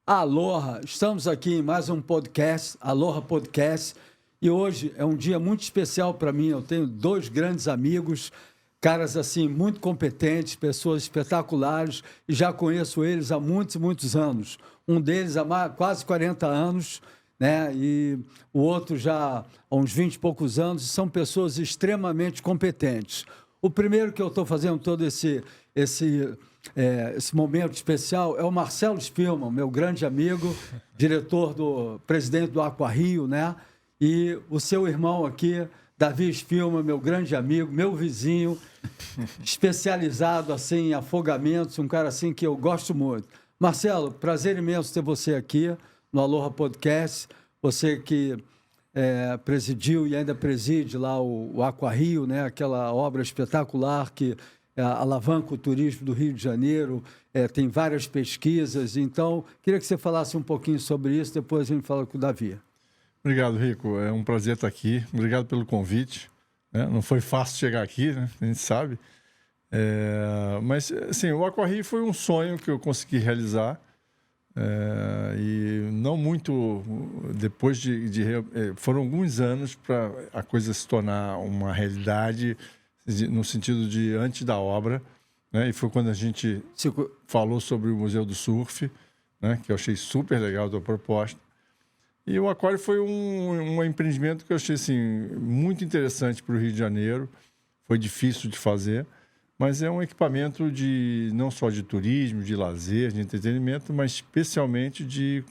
Aloha, estamos aqui em mais um podcast, Aloha Podcast, e hoje é um dia muito especial para mim. Eu tenho dois grandes amigos, caras assim muito competentes, pessoas espetaculares, e já conheço eles há muitos e muitos anos. Um deles há quase 40 anos, né? E o outro já há uns 20 e poucos anos, e são pessoas extremamente competentes. O primeiro que eu estou fazendo todo esse momento especial é o Marcelo Spillmann, meu grande amigo, presidente do Aquarrio, né? E o seu irmão aqui, Davi Spillmann, meu grande amigo, meu vizinho, especializado assim, em afogamentos, um cara assim que eu gosto muito. Marcelo, prazer imenso ter você aqui no Aloha Podcast, você que presidiu e ainda preside lá o Aquarrio, né? Aquela obra espetacular que alavanca o turismo do Rio de Janeiro, tem várias pesquisas. Então, queria que você falasse um pouquinho sobre isso, depois a gente fala com o Davi. Obrigado, Rico. É um prazer estar aqui. Obrigado pelo convite. Não foi fácil chegar aqui, né? A gente sabe. Mas, assim, o Aquarrio foi um sonho que eu consegui realizar. E não muito depois foram alguns anos para a coisa se tornar uma realidade no sentido de antes da obra, né? E foi quando a gente falou sobre o Museu do Surf, né? Que eu achei super legal a tua proposta. E o aquário foi um empreendimento que eu achei assim, muito interessante para o Rio de Janeiro. Foi difícil de fazer, mas é um equipamento não só de turismo, de lazer, de entretenimento, mas especialmente de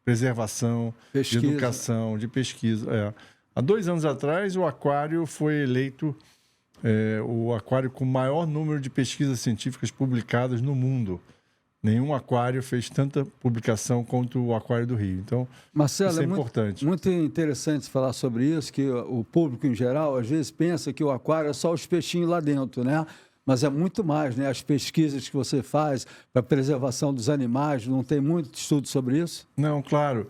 preservação, pesquisa. De educação, de pesquisa. Há 2 anos atrás, o aquário foi eleito o aquário com o maior número de pesquisas científicas publicadas no mundo. Nenhum aquário fez tanta publicação quanto o Aquário do Rio. Então, Marcelo, isso é importante. Muito interessante falar sobre isso, que o público em geral às vezes pensa que o aquário é só os peixinhos lá dentro, né? Mas é muito mais, né? As pesquisas que você faz para a preservação dos animais, não tem muito estudo sobre isso? Não, claro.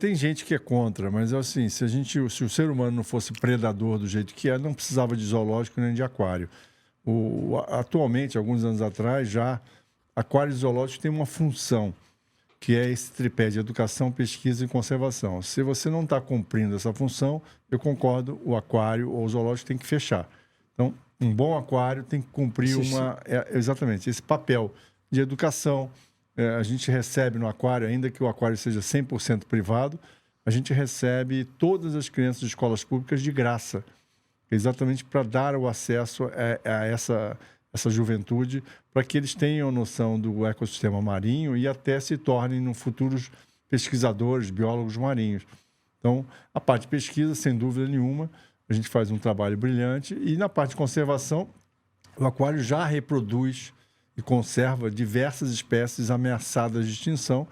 Tem gente que é contra, mas assim, se o ser humano não fosse predador do jeito que não precisava de zoológico nem de aquário. Atualmente, alguns anos atrás, já aquários zoológicos têm uma função, que é esse tripé de educação, pesquisa e conservação. Se você não está cumprindo essa função, eu concordo, o aquário ou o zoológico tem que fechar. Então, um bom aquário tem que cumprir exatamente esse papel de educação. A gente recebe no aquário, ainda que o aquário seja 100% privado, a gente recebe todas as crianças de escolas públicas de graça, exatamente para dar o acesso a essa juventude, para que eles tenham noção do ecossistema marinho e até se tornem, no futuros, pesquisadores, biólogos marinhos. Então, a parte de pesquisa, sem dúvida nenhuma, a gente faz um trabalho brilhante. E na parte de conservação, o aquário já reproduz e conserva diversas espécies ameaçadas de extinção.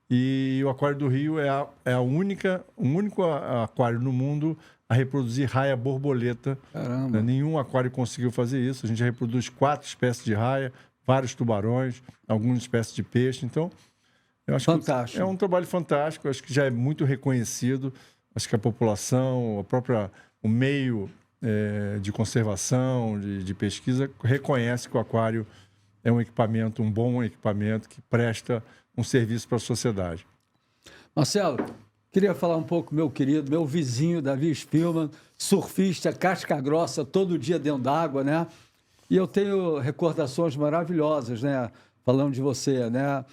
E o Aquário do Rio é o único aquário no mundo a reproduzir raia borboleta. Caramba. Nenhum aquário conseguiu fazer isso. A gente reproduz 4 espécies de raia, vários tubarões, algumas espécies de peixe. Então, eu acho que é um trabalho fantástico. Eu acho que já é muito reconhecido. Acho que a população, o meio de conservação, de pesquisa, reconhece que o aquário é um bom equipamento que presta um serviço para a sociedade. Marcelo, queria falar um pouco, meu querido, meu vizinho, Davi Spillmann, surfista, casca grossa, todo dia dentro d'água, né? E eu tenho recordações maravilhosas, né? Falando de você, né?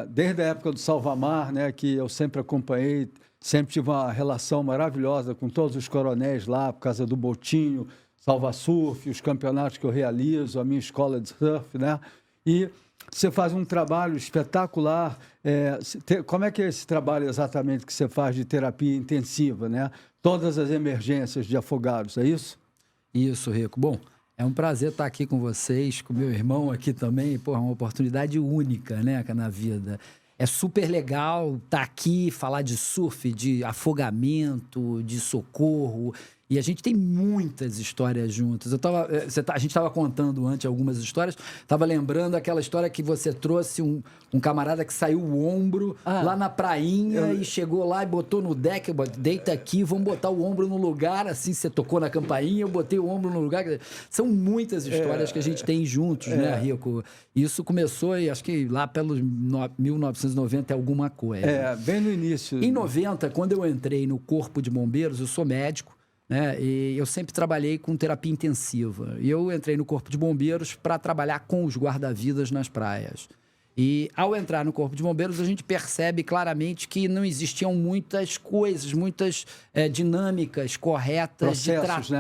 Desde a época do Salvamar, né? Que eu sempre acompanhei, sempre tive uma relação maravilhosa com todos os coronéis lá, por causa do Botinho, Salva Surf, os campeonatos que eu realizo, a minha escola de surf, né? E você faz um trabalho espetacular. Como é que é esse trabalho exatamente que você faz de terapia intensiva, né? Todas as emergências de afogados, é isso? Isso, Rico. Bom, é um prazer estar aqui com vocês, com meu irmão aqui também. Pô, é uma oportunidade única, né, na vida. É super legal estar aqui, falar de surf, de afogamento, de socorro. E a gente tem muitas histórias juntas. A gente estava contando antes algumas histórias. Estava lembrando aquela história que você trouxe um camarada que saiu o ombro lá na prainha e chegou lá e botou no deck. Deita aqui, vamos botar o ombro no lugar. Assim, você tocou na campainha, eu botei o ombro no lugar. São muitas histórias que a gente tem juntos, né, Rico? Isso começou, acho que lá pelos 1990 e alguma coisa. Bem no início. Em 90, quando eu entrei no Corpo de Bombeiros, eu sou médico, né? E eu sempre trabalhei com terapia intensiva. E eu entrei no Corpo de Bombeiros para trabalhar com os guarda-vidas nas praias. E ao entrar no Corpo de Bombeiros, a gente percebe claramente que não existiam muitas coisas, muitas dinâmicas corretas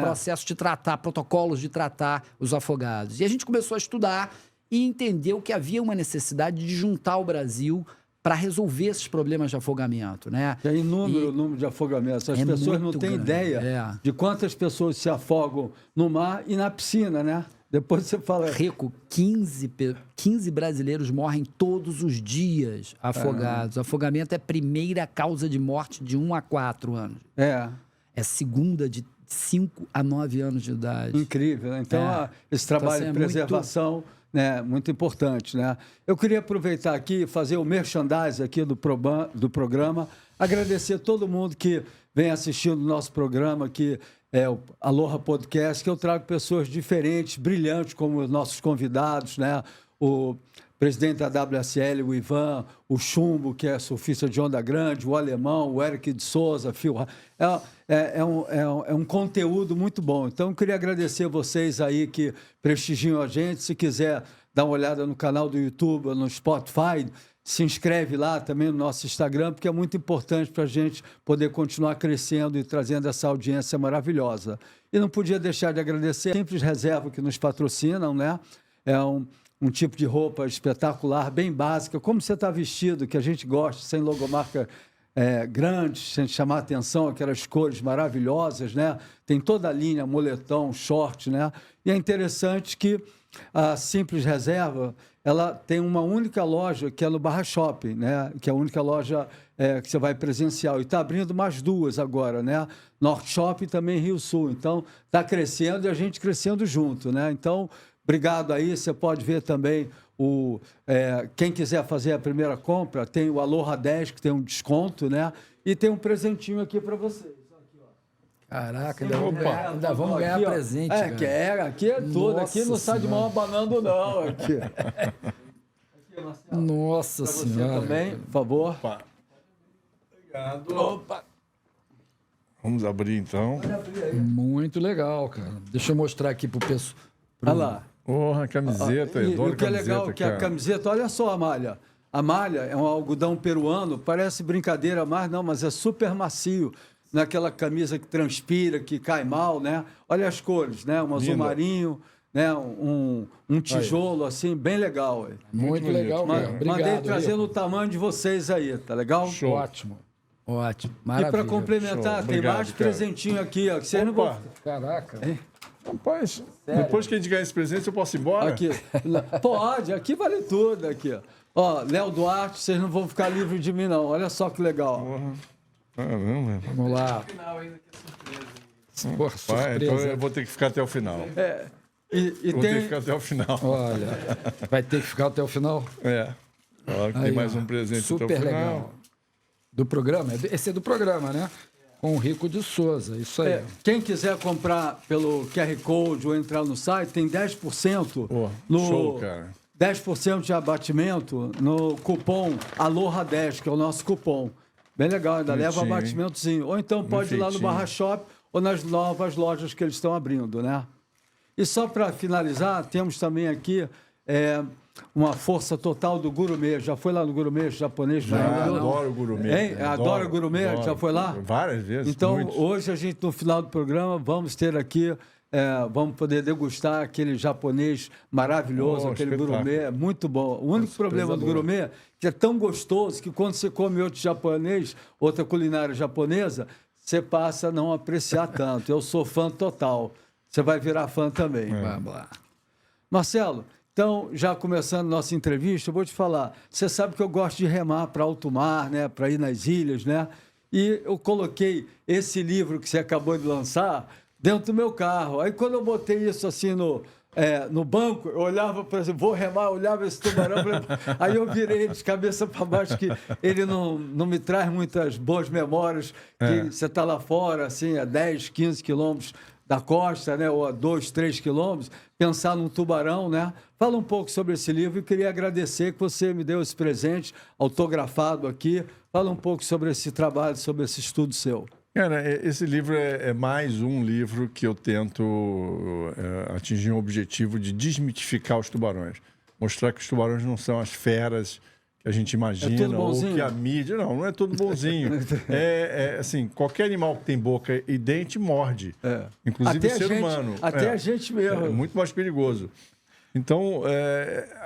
processos de tratar, protocolos de tratar os afogados. E a gente começou a estudar e entendeu que havia uma necessidade de juntar o Brasil para resolver esses problemas de afogamento, né? É inúmero o número de afogamentos. As pessoas não têm ideia de quantas pessoas se afogam no mar e na piscina, né? Depois você fala... Rico, 15 brasileiros morrem todos os dias afogados. Afogamento é a primeira causa de morte de 1 a 4 anos. É segunda de 5 a 9 anos de idade. Incrível, né? Então, esse trabalho de preservação... Né, muito importante, né? Eu queria aproveitar aqui e fazer o merchandising aqui do programa, agradecer todo mundo que vem assistindo o nosso programa, que é o Aloha Podcast, que eu trago pessoas diferentes, brilhantes, como os nossos convidados, né? O presidente da WSL, o Ivan, o Chumbo, que é surfista de onda grande, o Alemão, o Eric de Souza, Phil... É um conteúdo muito bom. Então, eu queria agradecer vocês aí que prestigiam a gente. Se quiser dar uma olhada no canal do YouTube, no Spotify, se inscreve lá também no nosso Instagram, porque é muito importante para a gente poder continuar crescendo e trazendo essa audiência maravilhosa. E não podia deixar de agradecer a Simples Reserva, que nos patrocinam, né? É um tipo de roupa espetacular, bem básica, como você está vestido, que a gente gosta, sem logomarca grande, sem chamar a atenção, aquelas cores maravilhosas, né? Tem toda a linha, moletom, short, né? E é interessante que a Simples Reserva, ela tem uma única loja, que é no Barra Shopping, né? Que é a única loja que você vai presencial. E está abrindo mais 2 agora, né? Norte Shopping e também Rio Sul. Então, está crescendo e a gente crescendo junto, né? Então, obrigado aí. Você pode ver também quem quiser fazer a primeira compra, tem o Aloha 10, que tem um desconto, né? E tem um presentinho aqui para vocês. Caraca, ainda vamos ganhar aqui, presente. Aqui é tudo. Nossa, aqui não sai de mão abanando, não. Aqui, Marcelo. Nossa Senhora. Você também, por favor. Opa. Obrigado. Opa. Vamos abrir, então. Muito legal, cara. Deixa eu mostrar aqui pro pessoal. Olha lá. Porra, camiseta. E o que é legal que a camiseta, olha só a malha. A malha é um algodão peruano, parece brincadeira, mas é super macio. Naquela camisa que transpira, que cai mal, né? Olha as cores, né? Um azul marinho, né? Um tijolo, assim, bem legal. Muito legal, cara. Mandei trazendo o tamanho de vocês aí, tá legal? Show. Ótimo. Maravilha. E para complementar, tem mais presentinho aqui, ó. Que você não vão... Caraca. Rapaz, depois que a gente ganhar esse presente, eu posso ir embora? Aqui. Pode, aqui vale tudo. Aqui, ó. Léo Duarte, vocês não vão ficar livres de mim, não. Olha só que legal. Caramba. Vamos lá. Porra, surpresa. Então eu vou ter que ficar até o final. Vou ter que ficar até o final. Olha, vai ter que ficar até o final? Claro que tem mais um presente super até o final. Legal. Do programa? Esse é do programa, né? Com o Rico de Souza, isso aí. Quem quiser comprar pelo QR Code ou entrar no site, tem 10% show, cara. 10% de abatimento no cupom Aloha 10, que é o nosso cupom. Bem legal, ainda leva abatimentozinho. Ou então pode ir lá no Barra Shop ou nas novas lojas que eles estão abrindo, né? E só para finalizar, temos também aqui uma força total do gourmet. Já foi lá no gourmet japonês? Já, adoro o gourmet. Adoro o gourmet? Adoro. Já foi lá? Várias vezes. Então, hoje a gente, no final do programa, vamos ter aqui, vamos poder degustar aquele japonês maravilhoso, aquele gourmet. É muito bom. O único problema do gourmet é que é tão gostoso que quando você come outro japonês, outra culinária japonesa, você passa a não apreciar tanto. Eu sou fã total. Você vai virar fã também. Vamos lá. Marcelo, então, já começando nossa entrevista, eu vou te falar. Você sabe que eu gosto de remar para alto mar, né? Para ir nas ilhas, né? E eu coloquei esse livro que você acabou de lançar dentro do meu carro. Aí, quando eu botei isso assim no banco, eu olhava, por exemplo, vou remar, olhava esse tubarão, aí eu virei de cabeça para baixo, que ele não me traz muitas boas memórias, que você está lá fora, assim, a 10, 15 quilômetros da costa, né, ou a 2, 3 quilômetros, pensar num tubarão, né? Fala um pouco sobre esse livro e queria agradecer que você me deu esse presente autografado aqui. Fala um pouco sobre esse trabalho, sobre esse estudo seu. Cara, esse livro é mais um livro que eu tento atingir um objetivo de desmitificar os tubarões. Mostrar que os tubarões não são as feras que a gente imagina, ou que a mídia... Não é tudo bonzinho. Assim, qualquer animal que tem boca e dente morde. Inclusive o ser humano. Até a gente mesmo. É muito mais perigoso. Então,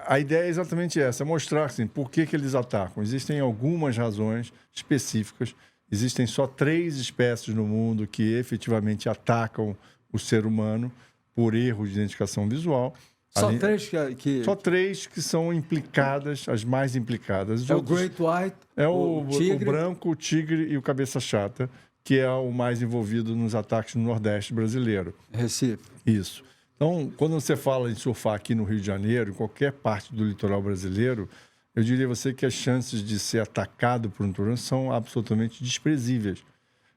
a ideia é exatamente essa, mostrar assim, por que eles atacam. Existem algumas razões específicas. Existem só 3 espécies no mundo que efetivamente atacam o ser humano por erro de identificação visual. Só 3 que... Só 3 que são implicadas, as mais implicadas. O Great White, o branco, o tigre e o cabeça chata, que é o mais envolvido nos ataques no Nordeste brasileiro. Recife. Isso. Então, quando você fala em surfar aqui no Rio de Janeiro, em qualquer parte do litoral brasileiro, eu diria a você que as chances de ser atacado por um tubarão são absolutamente desprezíveis.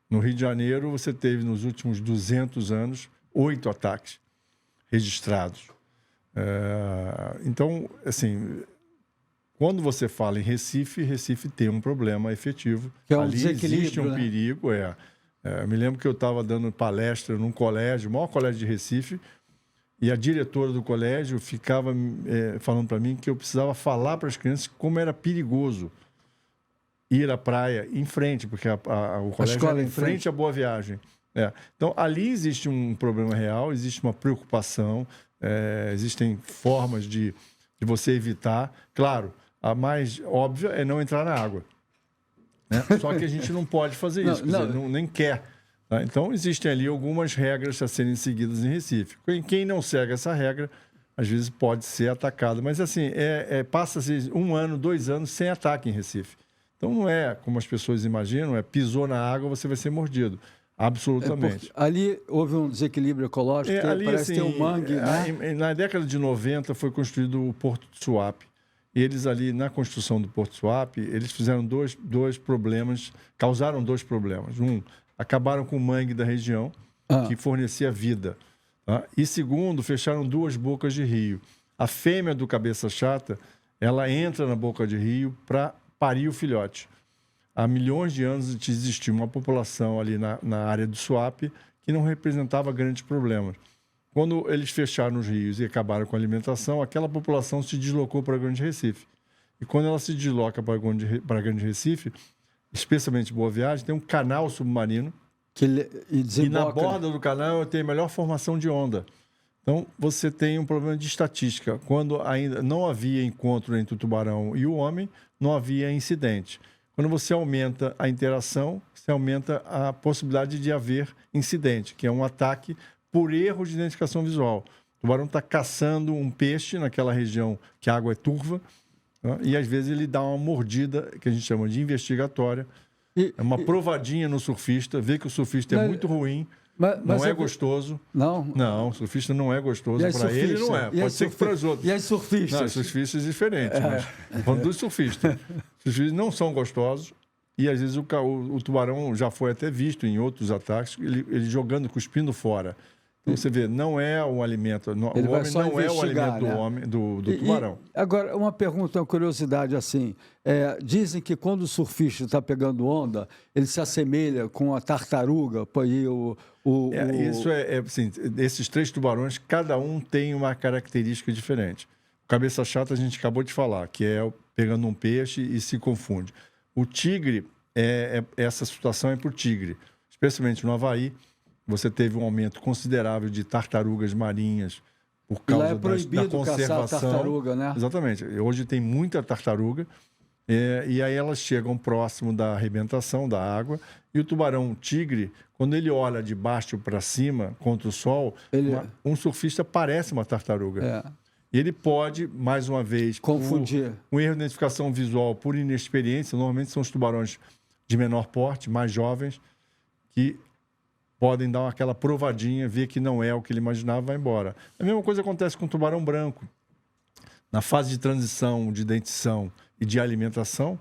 No Rio de Janeiro, você teve, nos últimos 200 anos, 8 ataques registrados. Então, assim, quando você fala em Recife, Recife tem um problema efetivo. Que é um ali desequilíbrio, existe um perigo. Me lembro que eu estava dando palestra num colégio, o maior colégio de Recife, e a diretora do colégio ficava falando para mim que eu precisava falar para as crianças como era perigoso ir à praia em frente, porque o colégio era em frente à Boa Viagem. Então, ali existe um problema real, existe uma preocupação, existem formas de você evitar. Claro, a mais óbvia é não entrar na água. Né? Só que a gente não pode fazer isso, nem quer. Tá? Então, existem ali algumas regras a serem seguidas em Recife. Quem não segue essa regra, às vezes pode ser atacado. Mas, assim, passa-se 1 ano, 2 anos sem ataque em Recife. Então, não é como as pessoas imaginam, pisou na água, você vai ser mordido. Absolutamente. Ali houve um desequilíbrio ecológico, parece ter um mangue, né? Na década de 90 foi construído o Porto de Suape. E eles ali, na construção do Porto de Suape, eles fizeram dois problemas, causaram 2 problemas. Acabaram com o mangue da região, que fornecia vida. Tá? E segundo, fecharam 2 bocas de rio. A fêmea do cabeça chata, ela entra na boca de rio para parir o filhote. Há milhões de anos existia uma população ali na área do Suape que não representava grandes problemas. Quando eles fecharam os rios e acabaram com a alimentação, aquela população se deslocou para Grande Recife. E quando ela se desloca para Grande Recife, especialmente Boa Viagem, tem um canal submarino e na borda do canal tem a melhor formação de onda. Então, você tem um problema de estatística. Quando ainda não havia encontro entre o tubarão e o homem, não havia incidente. Quando você aumenta a interação, você aumenta a possibilidade de haver incidente, que é um ataque por erro de identificação visual. O tubarão está caçando um peixe naquela região que a água é turva, né? E às vezes ele dá uma mordida, que a gente chama de investigatória, é uma provadinha no surfista, vê que o surfista é muito ruim, não é gostoso. Não, o surfista não é gostoso. Para ele não é. Pode ser que para os outros. E as surfistas? Não, surfistas diferentes. Mas falando dos surfistas. Os surfistas não são gostosos e às vezes o tubarão já foi até visto em outros ataques, ele jogando, cuspindo fora. Então você vê, não é o alimento. O homem não é o alimento do tubarão. Agora, uma pergunta, uma curiosidade assim. Dizem que quando o surfista está pegando onda, ele se assemelha com a tartaruga. Isso assim, esses 3 tubarões, cada um tem uma característica diferente. O cabeça chata a gente acabou de falar, que é pegando um peixe e se confunde. O tigre, essa situação é para o tigre, especialmente no Havaí. Você teve um aumento considerável de tartarugas marinhas por causa da conservação. Caçar tartaruga, né? Exatamente. Hoje tem muita tartaruga e aí elas chegam próximo da arrebentação da água e o tubarão tigre, quando ele olha de baixo para cima contra o sol, um surfista parece uma tartaruga. E ele pode, mais uma vez, confundir. Um erro de identificação visual por inexperiência, normalmente são os tubarões de menor porte, mais jovens, que podem dar aquela provadinha, ver que não é o que ele imaginava, vai embora. A mesma coisa acontece com o tubarão branco. Na fase de transição, de dentição e de alimentação,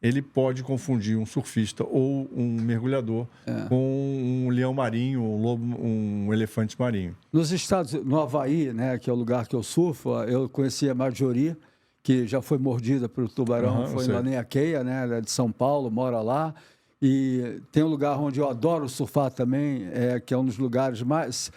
ele pode confundir um surfista ou um mergulhador com um leão marinho, um elefante marinho. No Havaí, né, que é o lugar que eu surfo, eu conheci a Marjorie, que já foi mordida pelo tubarão, foi lá em Aqueia, né, ela é de São Paulo, mora lá. E tem um lugar onde eu adoro surfar também, que é um dos lugares mais...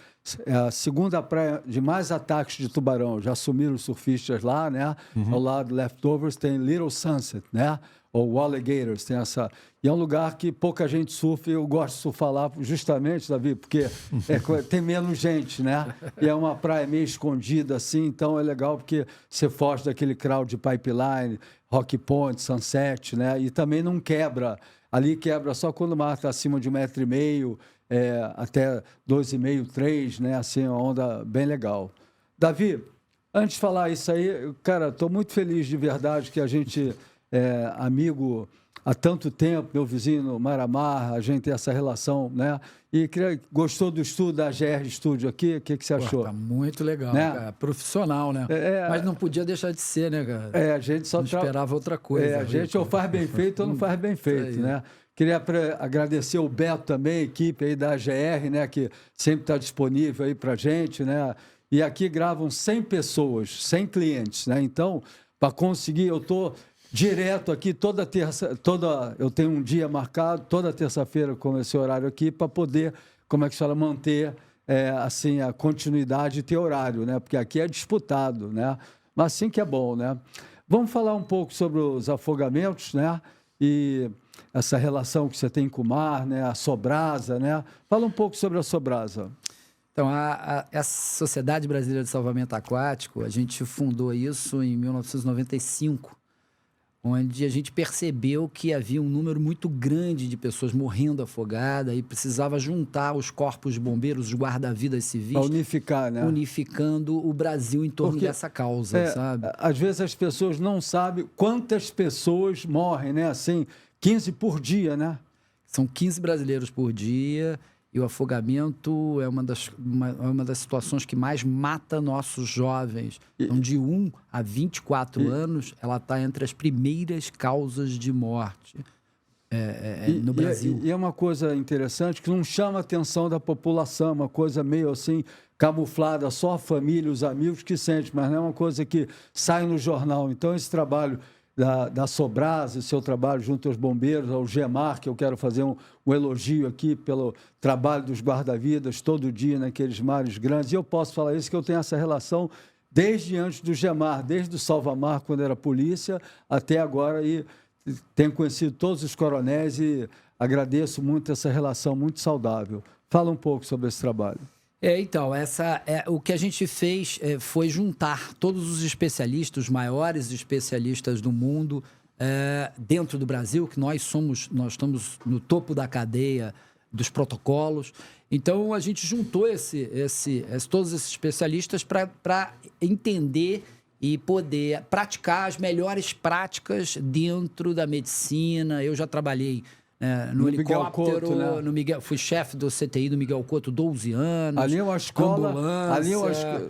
a segunda praia de mais ataques de tubarão. Já sumiram os surfistas lá, né? Ao lado de Leftovers tem Little Sunset, né? Ou Alligators, tem essa... E é um lugar que pouca gente surfa, e eu gosto de surfar lá justamente, Davi, porque tem menos gente, né? E é uma praia meio escondida, assim, então é legal porque você foge daquele crowd de Pipeline, Rocky Point, Sunset, né? E também não quebra. Ali quebra só quando o mar está acima de 1,5 m, até 2,5, 3, né? Assim, uma onda bem legal. Davi, antes de falar isso aí, cara, estou muito feliz de verdade que a gente amigo há tanto tempo, meu vizinho Maramar, a gente tem essa relação, né? E gostou do estudo da GR Studio aqui? O que você achou? Tá muito legal, né? Cara. Profissional, né? Mas não podia deixar de ser, né, cara? A gente só não esperava outra coisa. A gente ou faz bem feito ou não faz bem feito, né? Queria agradecer o Beto também, a equipe aí da GR, né? Que sempre está disponível aí para gente, né? E aqui gravam 100 pessoas, 100 clientes, né? Então, para conseguir, eu estou direto aqui eu tenho um dia marcado, toda terça-feira com esse horário aqui, para poder, como é que se fala, manter assim, a continuidade e ter horário, né? Porque aqui é disputado, né? Mas assim que é bom, né? Vamos falar um pouco sobre os afogamentos, né? E essa relação que você tem com o mar, né? A Sobrasa, né? Fala um pouco sobre a Sobrasa. Então, a Sociedade Brasileira de Salvamento Aquático, a gente fundou isso em 1995, onde a gente percebeu que havia um número muito grande de pessoas morrendo afogadas e precisava juntar os corpos de bombeiros, os guarda-vidas civis. Para unificar, né? Unificando o Brasil em torno dessa causa, sabe? Às vezes as pessoas não sabem quantas pessoas morrem, né? Assim, 15 por dia, né? São 15 brasileiros por dia. E o afogamento é uma das situações que mais mata nossos jovens. Então, de 1 a 24 anos, ela está entre as primeiras causas de morte no Brasil. E é uma coisa interessante que não chama a atenção da população, uma coisa meio assim, camuflada, só a família, os amigos que sentem, mas não é uma coisa que sai no jornal. Então, esse trabalho da Sobrasa, seu trabalho junto aos bombeiros, ao GEMAR, que eu quero fazer um elogio aqui pelo trabalho dos guarda-vidas todo dia naqueles mares grandes. E eu posso falar isso, que eu tenho essa relação desde antes do GEMAR, desde o Salvamar, quando era polícia, até agora, e tenho conhecido todos os coronéis e agradeço muito essa relação muito saudável. Fala um pouco sobre esse trabalho. Então, o que a gente fez foi juntar todos os especialistas, os maiores especialistas do mundo, dentro do Brasil, que nós estamos no topo da cadeia dos protocolos. Então, a gente juntou todos esses especialistas para entender e poder praticar as melhores práticas dentro da medicina. Eu já trabalhei no helicóptero, Couto, né? Fui chefe do CTI do Miguel Couto 12 anos. Ali é uma escola,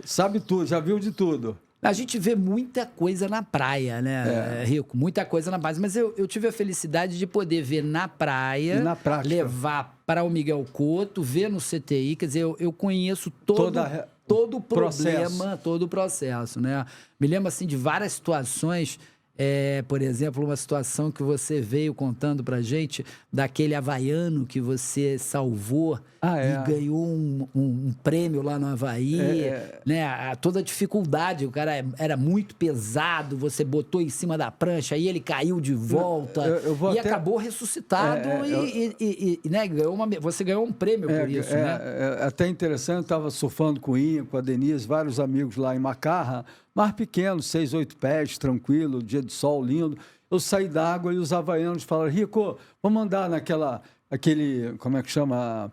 sabe tudo, já viu de tudo. A gente vê muita coisa na praia, né, Rico? Muita coisa na base. Mas eu tive a felicidade de poder ver na praia, e na prática, levar para o Miguel Couto, ver no CTI. Quer dizer, eu conheço todo o problema, todo o processo, né? Me lembro, assim, de várias situações. Por exemplo, uma situação que você veio contando pra gente daquele havaiano que você salvou e ganhou um prêmio lá no Havaí, né? Toda a dificuldade, o cara era muito pesado, você botou em cima da prancha, aí ele caiu de volta acabou ressuscitado né? Você ganhou um prêmio por isso, né? É até interessante, eu estava surfando com o Ian, com a Denise, vários amigos lá em Macarra, mar pequeno, 6, 8 pés, tranquilo, dia de sol lindo. Eu saí da água e os havaianos falaram: Rico, vamos andar como é que chama?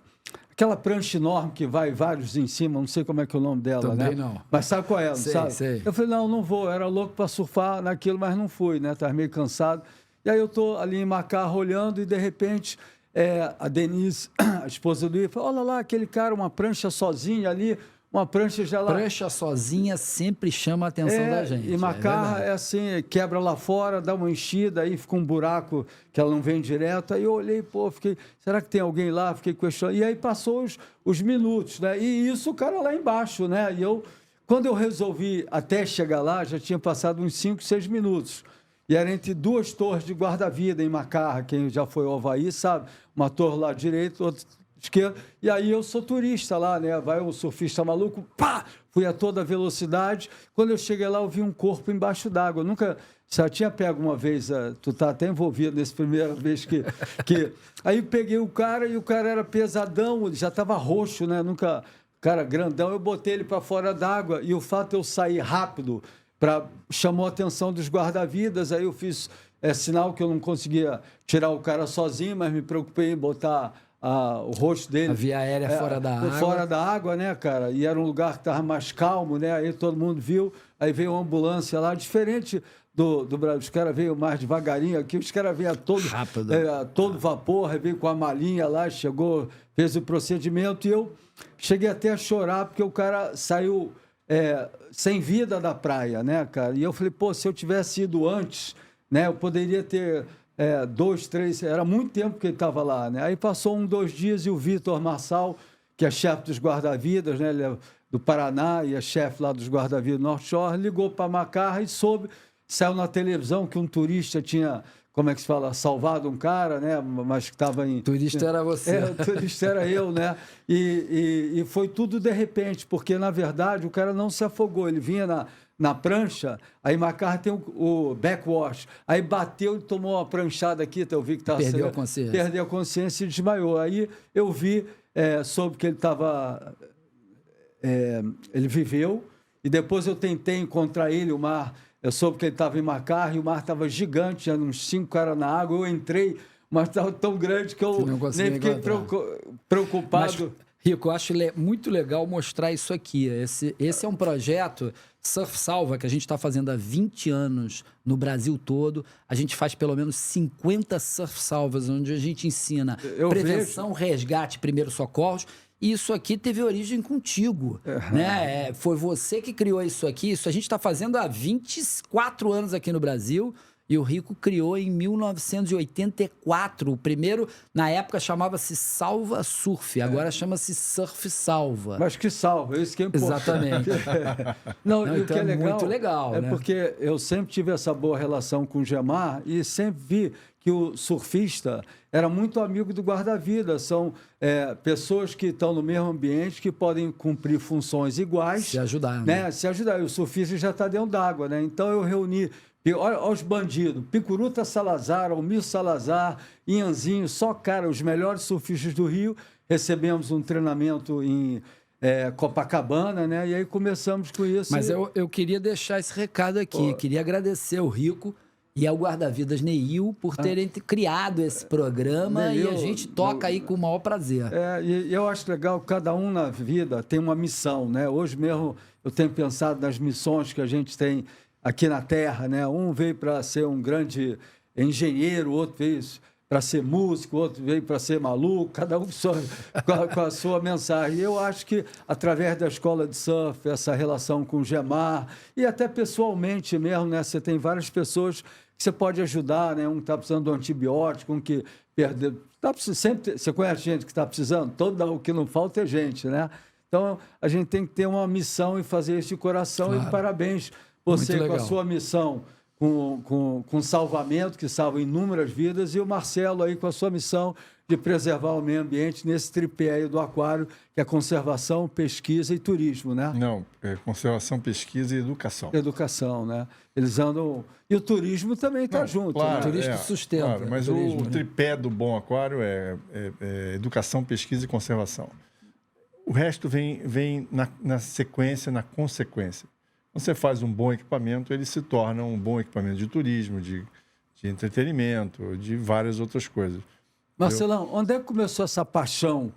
Aquela prancha enorme que vai vários em cima, não sei como é que é o nome dela, também, né? Não. Mas sabe qual é, não sabe? Sei. Eu falei: não vou, eu era louco para surfar naquilo, mas não fui, né? Estava meio cansado. E aí eu estou ali em Macarra olhando e, de repente, a Denise, a esposa do Ivo, olha lá aquele cara, uma prancha sozinha ali, uma prancha já lá. Prancha sozinha sempre chama a atenção da gente. E macarra é assim, quebra lá fora, dá uma enchida, aí fica um buraco que ela não vem direto. Aí eu olhei, fiquei, será que tem alguém lá? Fiquei questionando. E aí passou os minutos, né? E isso o cara lá embaixo, né? E quando eu resolvi até chegar lá, já tinha passado uns 5, 6 minutos. E era entre 2 torres de guarda-vida em Macarra. Quem já foi ao Havaí sabe, uma torre lá direita, outra esquerda. E aí eu sou turista lá, né? Vai o surfista maluco, pá! Fui a toda velocidade. Quando eu cheguei lá, eu vi um corpo embaixo d'água. Nunca... Já tinha pego uma vez, tu tá até envolvido nessa primeira vez que... Aí peguei o cara e o cara era pesadão, ele já estava roxo, né? Nunca... Cara grandão, eu botei ele para fora d'água. E o fato de eu sair rápido chamou a atenção dos guarda-vidas. Aí eu fiz sinal que eu não conseguia tirar o cara sozinho, mas me preocupei em botar o rosto dele. A via aérea fora da água. Fora da água, né, cara? E era um lugar que estava mais calmo, né? Aí todo mundo viu. Aí veio uma ambulância lá, diferente do Brasil. Os caras veio mais devagarinho aqui, os caras veio a todo vapor, aí veio com a malinha lá, chegou, fez o procedimento e eu cheguei até a chorar porque o cara saiu sem vida da praia, né, cara? E eu falei, se eu tivesse ido antes, né, eu poderia ter 2, 3, era muito tempo que ele estava lá, né? Aí passou 2 dias e o Vitor Marçal, que é chefe dos guarda-vidas, né, ele é do Paraná e é chefe lá dos guarda-vidas North Shore, ligou para Macarra e saiu na televisão que um turista tinha, como é que se fala, salvado um cara, né? Mas que estava em... Turista era você. O turista era eu, né? E foi tudo de repente, porque, na verdade, o cara não se afogou. Ele vinha na prancha, aí Macarra tem o backwash. Aí bateu e tomou uma pranchada aqui, eu vi que estava... Perdeu a consciência. Perdeu a consciência e desmaiou. Aí eu vi, soube que ele estava... ele viveu, e depois eu tentei encontrar ele, o mar... Eu soube que ele estava em Macarra e o mar estava gigante, tinha uns 5 caras na água. Eu entrei, mas estava tão grande que eu nem fiquei preocupado. Mas, Rico, eu acho muito legal mostrar isso aqui. Esse é um projeto Surf Salva que a gente está fazendo há 20 anos no Brasil todo. A gente faz pelo menos 50 Surf Salvas, onde a gente ensina prevenção, resgate, primeiros socorros. Isso aqui teve origem contigo, né? Foi você que criou isso aqui. Isso a gente está fazendo há 24 anos aqui no Brasil e o Rico criou em 1984. O primeiro, na época, chamava-se Salva Surf. Agora chama-se Surf Salva. Mas que salva, isso que é importante. Exatamente. Não, e o que é legal, muito legal, né? Porque eu sempre tive essa boa relação com o Gemar e sempre vi que o surfista era muito amigo do guarda-vida. São pessoas que estão no mesmo ambiente, que podem cumprir funções iguais. Se ajudar, né? Se ajudar. E o surfista já está dentro d'água, né? Então eu reuni... Olha os bandidos, Picuruta Salazar, Almir Salazar, Ianzinho, só cara, os melhores surfistas do Rio. Recebemos um treinamento em Copacabana, né? E aí começamos com isso. Mas eu queria deixar esse recado aqui. Queria agradecer ao Rico e ao guarda-vidas Neil por terem criado esse programa. Neil, e a gente toca aí com o maior prazer. E eu acho legal, cada um na vida tem uma missão, né? Hoje mesmo eu tenho pensado nas missões que a gente tem aqui na Terra, né? Um veio para ser um grande engenheiro, outro veio para ser músico, outro veio para ser maluco, cada um com a sua mensagem. E eu acho que, através da escola de surf, essa relação com o Gemar, e até pessoalmente mesmo, né? Você tem várias pessoas que você pode ajudar, né? Um que está precisando de um antibiótico, um que perdeu... Sempre, você conhece gente que está precisando? O que não falta é gente, né? Então, a gente tem que ter uma missão e fazer isso de coração. Claro. E parabéns você com a sua missão, com salvamento, que salva inúmeras vidas, e o Marcelo aí com a sua missão de preservar o meio ambiente nesse tripé aí do aquário, que é conservação, pesquisa e turismo, né? Não, conservação, pesquisa e educação. Educação, né? Eles andam... E o turismo também está junto. Claro, né? O turismo sustenta. Claro, mas o tripé do bom aquário é educação, pesquisa e conservação. O resto vem na sequência, na consequência. Quando você faz um bom equipamento, ele se torna um bom equipamento de turismo, de entretenimento, de várias outras coisas. Marcelão, onde é que começou essa paixão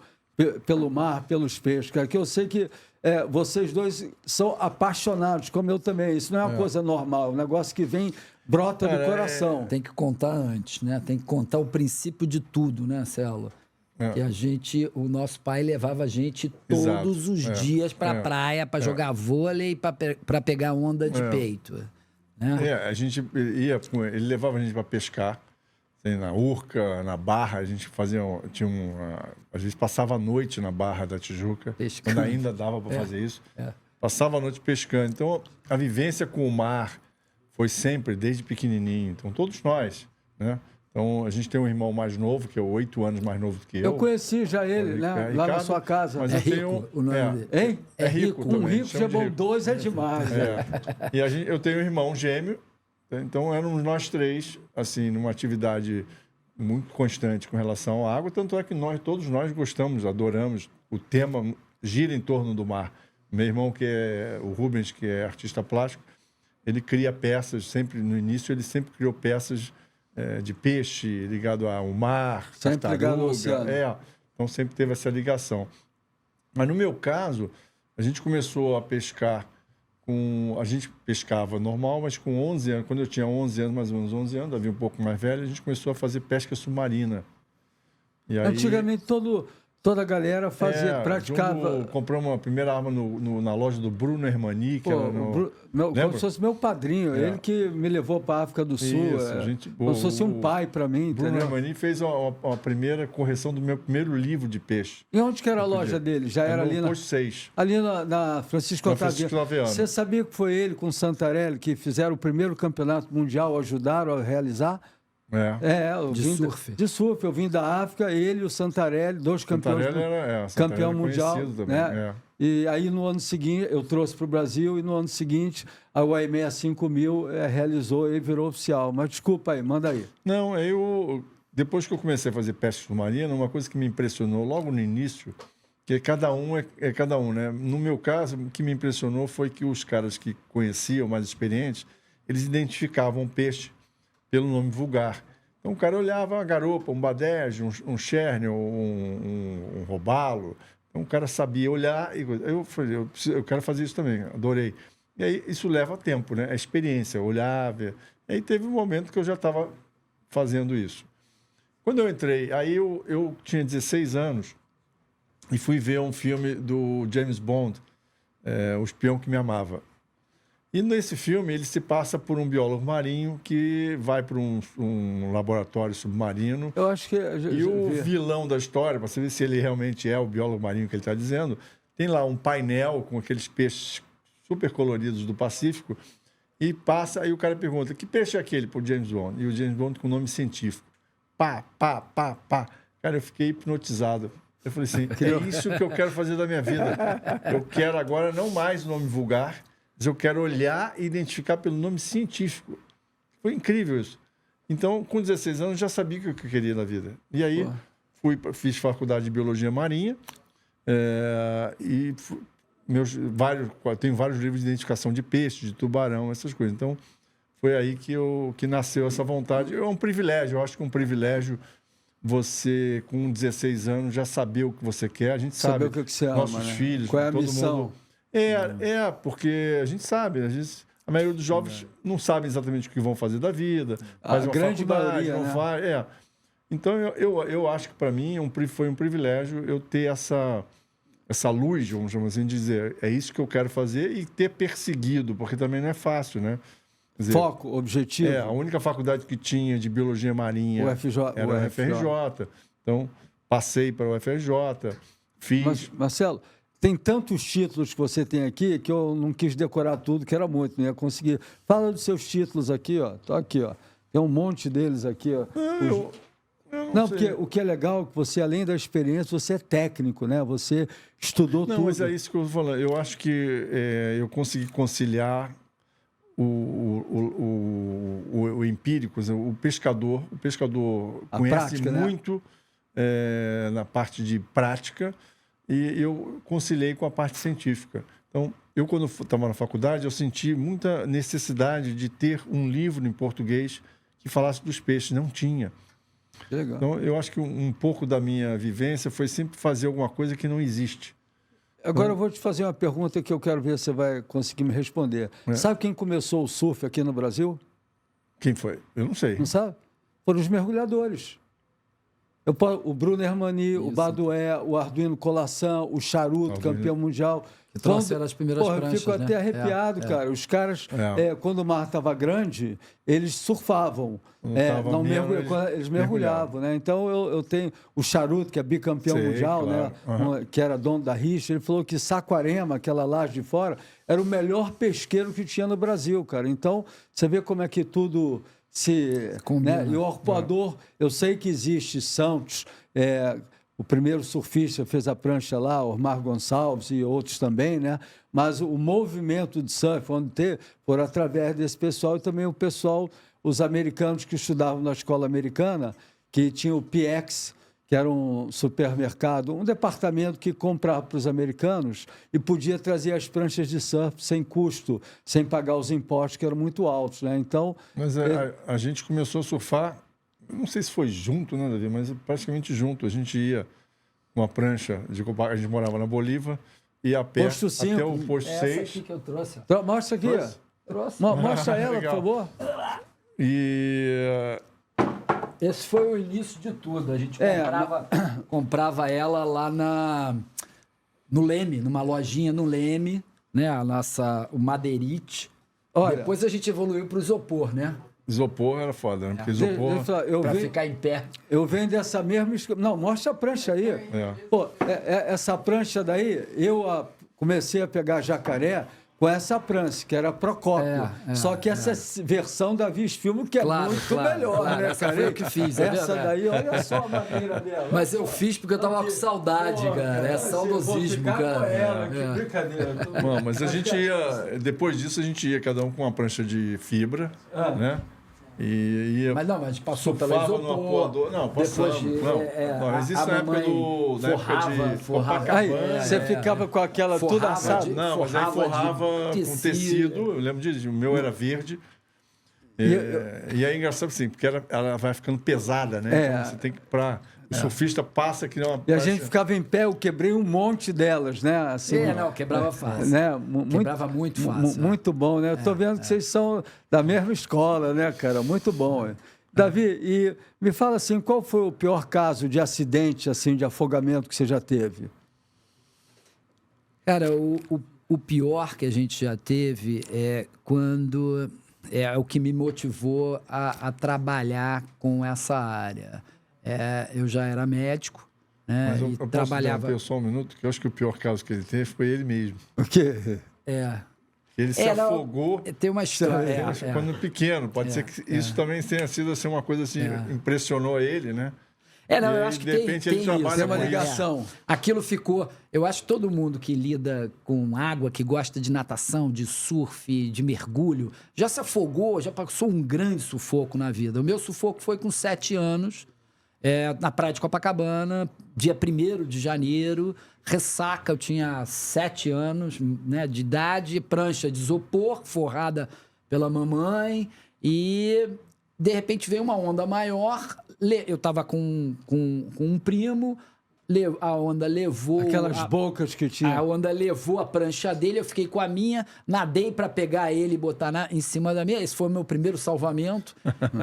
pelo mar, pelos peixes? Cara? Que eu sei que vocês dois são apaixonados, como eu também. Isso não é uma coisa normal, é um negócio que vem Brota do Cara, coração. Tem que contar antes, né? Tem que contar o princípio de tudo, né, Celo? Que o nosso pai levava a gente todos Exato. os dias para a praia para jogar vôlei e para pegar onda de peito. Né? A gente ia, ele levava a gente para pescar, assim, na Urca, na Barra, a gente fazia, às vezes passava a noite na Barra da Tijuca, Pescando. quando ainda dava para fazer isso. Passava a noite pescando. Então, a vivência com o mar foi sempre, desde pequenininho. Então, todos nós, né? Então, a gente tem um irmão mais novo, que é 8 anos mais novo do que eu. Eu conheci já ele, né? Lá na sua casa. Mas É eu rico tenho, o nome dele. Hein? É rico Um também, rico chama já de bom, rico. 2 é demais. né? E eu tenho um irmão gêmeo, então éramos nós três, assim, numa atividade muito constante com relação à água, tanto é que todos nós gostamos, adoramos, o tema gira em torno do mar. Meu irmão, que é o Rubens, que é artista plástico, ele cria peças, sempre no início ele sempre criou peças de peixe ligado ao mar, Sempre ligado ao tartaruga, oceano. então sempre teve essa ligação. Mas no meu caso, a gente começou a pescar a gente pescava normal, mas com 11 anos, quando eu tinha 11 anos, mais ou menos 11 anos, havia um pouco mais velho, a gente começou a fazer pesca submarina. E aí, Antigamente toda a galera praticava. Compramos a primeira arma na loja do Bruno Hermani, que era no... Como se fosse meu padrinho, ele que me levou para a África do Sul. Como se fosse um pai para mim, Bruno entendeu? Hermani fez a primeira correção do meu primeiro livro de peixe. E onde que era a loja dele? Já era ali no na... Posto 6. Ali na Francisco Na Otaviano. Francisco Otaviano. Você sabia que foi ele com o Santarelli que fizeram o primeiro campeonato mundial, ajudaram a realizar? Surf. De surf. Eu vim da África, ele e o Santarelli, 2 campeões. Campeão mundial. Né? E aí no ano seguinte, eu trouxe para o Brasil e no ano seguinte a UAE 65000 realizou e virou oficial. Mas desculpa aí, manda aí. Não, depois que eu comecei a fazer pesca submarina, uma coisa que me impressionou logo no início, que cada um é cada um, né? No meu caso, o que me impressionou foi que os caras que conheciam, mais experientes, eles identificavam o peixe pelo nome vulgar. Então o cara olhava uma garopa, um badejo, um cherne, um robalo. Então o cara sabia olhar. Eu falei, eu quero fazer isso também, adorei. E aí isso leva tempo, né? A experiência, olhar, ver. E aí teve um momento que eu já estava fazendo isso. Quando eu entrei, aí eu tinha 16 anos e fui ver um filme do James Bond, O Espião que Me Amava. E nesse filme ele se passa por um biólogo marinho que vai para um laboratório submarino. Eu acho que... E o vilão da história, para você ver se ele realmente é o biólogo marinho que ele está dizendo, tem lá um painel com aqueles peixes super coloridos do Pacífico e passa, aí o cara pergunta, que peixe é aquele para o James Bond? E o James Bond com nome científico. Pá, pá, pá, pá. Cara, eu fiquei hipnotizado. Eu falei assim, é isso que eu quero fazer da minha vida. Eu quero agora não mais o nome vulgar, mas eu quero olhar e identificar pelo nome científico. Foi incrível isso. Então, com 16 anos, eu já sabia o que eu queria na vida. E aí, fiz faculdade de Biologia Marinha tenho vários livros de identificação de peixe, de tubarão, essas coisas. Então, foi aí que nasceu essa vontade. É um privilégio, eu acho que é um privilégio você, com 16 anos, já saber o que você quer. A gente sabe, o que você ama, nossos né? filhos, qual é a todo missão? mundo... porque a gente sabe, às vezes a maioria dos jovens não sabem exatamente o que vão fazer da vida, faz uma grande faculdade, maioria, não né? faz, Então, eu acho que para mim foi um privilégio eu ter essa luz, vamos chamar assim, de dizer, é isso que eu quero fazer e ter perseguido, porque também não é fácil, né? Quer dizer, Foco, objetivo. a única faculdade que tinha de biologia marinha era o UFRJ. Então, passei para o UFRJ, fiz... Mas, Marcelo, tem tantos títulos que você tem aqui que eu não quis decorar tudo, que era muito, não ia conseguir. Fala dos seus títulos aqui, ó. Tô aqui, ó. Tem um monte deles aqui, ó. Eu Não, sei. porque o que é legal é que você, além da experiência, você é técnico, né? Você estudou tudo. Não, mas é isso que eu vou falar. Eu acho que eu consegui conciliar o empírico, o pescador. O pescador A conhece prática, né? muito na parte de prática e eu conciliei com a parte científica. Então, quando estava na faculdade, eu senti muita necessidade de ter um livro em português que falasse dos peixes. Não tinha. Legal. Então, eu acho que um pouco da minha vivência foi sempre fazer alguma coisa que não existe. Agora eu vou te fazer uma pergunta que eu quero ver se você vai conseguir me responder. Sabe quem começou o surf aqui no Brasil? Quem foi? Eu não sei. Não sabe? Foram os mergulhadores. O Bruno Hermani, o Badué, o Arduino Colação, o Charuto, campeão mundial. Que trouxeram as primeiras pranchas, eu fico até arrepiado, cara. Os caras, quando o mar estava grande, eles surfavam. Eles mergulhavam, né? Então, eu tenho o Charuto, que é bicampeão mundial, claro. né? Que era dono da rixa. Ele falou que Saquarema, aquela laje de fora, era o melhor pesqueiro que tinha no Brasil, cara. Então, você vê como é que tudo... né? E o arpoador, eu sei que existe Santos, o primeiro surfista fez a prancha lá, Ormar Gonçalves e outros também, né? Mas o movimento de surf, foram através desse pessoal e também o pessoal, os americanos que estudavam na escola americana, que tinha o PX, que era um supermercado, um departamento que comprava para os americanos e podia trazer as pranchas de surf sem custo, sem pagar os impostos, que eram muito altos, né? Então... Mas a gente começou a surfar, não sei se foi junto, né, Davi? Mas praticamente junto. A gente ia com uma prancha, a gente morava na Bolívia, ia a pé Posto 5, até o posto 6. Essa aqui que eu trouxe. Mostra aqui. Mostra ela, por favor. E... Esse foi o início de tudo. A gente comprava ela lá no Leme, numa lojinha no Leme, né? O Madeirite. Olha, depois a gente evoluiu para o isopor, né? Isopor era foda, né? Porque isopor... Para ficar em pé. Eu venho dessa mesma... Não, mostra a prancha aí. Pô, essa prancha daí, eu comecei a pegar jacaré com essa prancha, que era Procópio. Só que essa versão da Visfilme, que é muito melhor, né, essa cara? foi eu que fiz. Essa daí, olha só a maneira dela. Mas eu fiz porque eu tava com saudade, cara. É saudosismo, cara. Que brincadeira. Não, mas a gente ia... Depois disso, a gente ia cada um com uma prancha de fibra, né? E ia... Mas não, mas a gente passou pela surfava isopor. no apoador. Não, passamos. Mas isso na época de Copacabana. Aí, você ficava com aquela tudo assado. Não, mas aí forrava com tecido. Eu lembro disso. O meu era verde. E aí é engraçado assim, porque ela vai ficando pesada, né? Então você tem que... O surfista passa que nem uma... E a gente ficava em pé, eu quebrei um monte delas, né? Assim, quebrava fácil. Né? Quebrava muito fácil. Muito bom, né? Eu tô vendo que vocês são da mesma escola, né, cara? Muito bom. Davi, e me fala assim, qual foi o pior caso de acidente, assim, de afogamento que você já teve? Cara, o pior que a gente já teve é quando... É o que me motivou a trabalhar com essa área. Eu já era médico, né? Mas eu trabalhava... só um minuto, que eu acho que o pior caso que ele teve foi ele mesmo. O quê? Ele se afogou. Tem uma história. Quando pequeno, pode ser que isso também tenha sido assim, uma coisa assim, impressionou ele, né? Eu acho que de repente ele trabalha tem uma ligação. Aquilo ficou... Eu acho que todo mundo que lida com água, que gosta de natação, de surf, de mergulho, já se afogou, já passou um grande sufoco na vida. O meu sufoco foi com 7 anos, na praia de Copacabana, dia 1º de janeiro, ressaca, eu tinha 7 anos, né, de idade, prancha de isopor, forrada pela mamãe, e de repente veio uma onda maior, eu estava com um primo, a onda levou... Aquelas bocas que tinha. A onda levou a prancha dele, eu fiquei com a minha, nadei para pegar ele e botar em cima da minha. Esse foi o meu primeiro salvamento.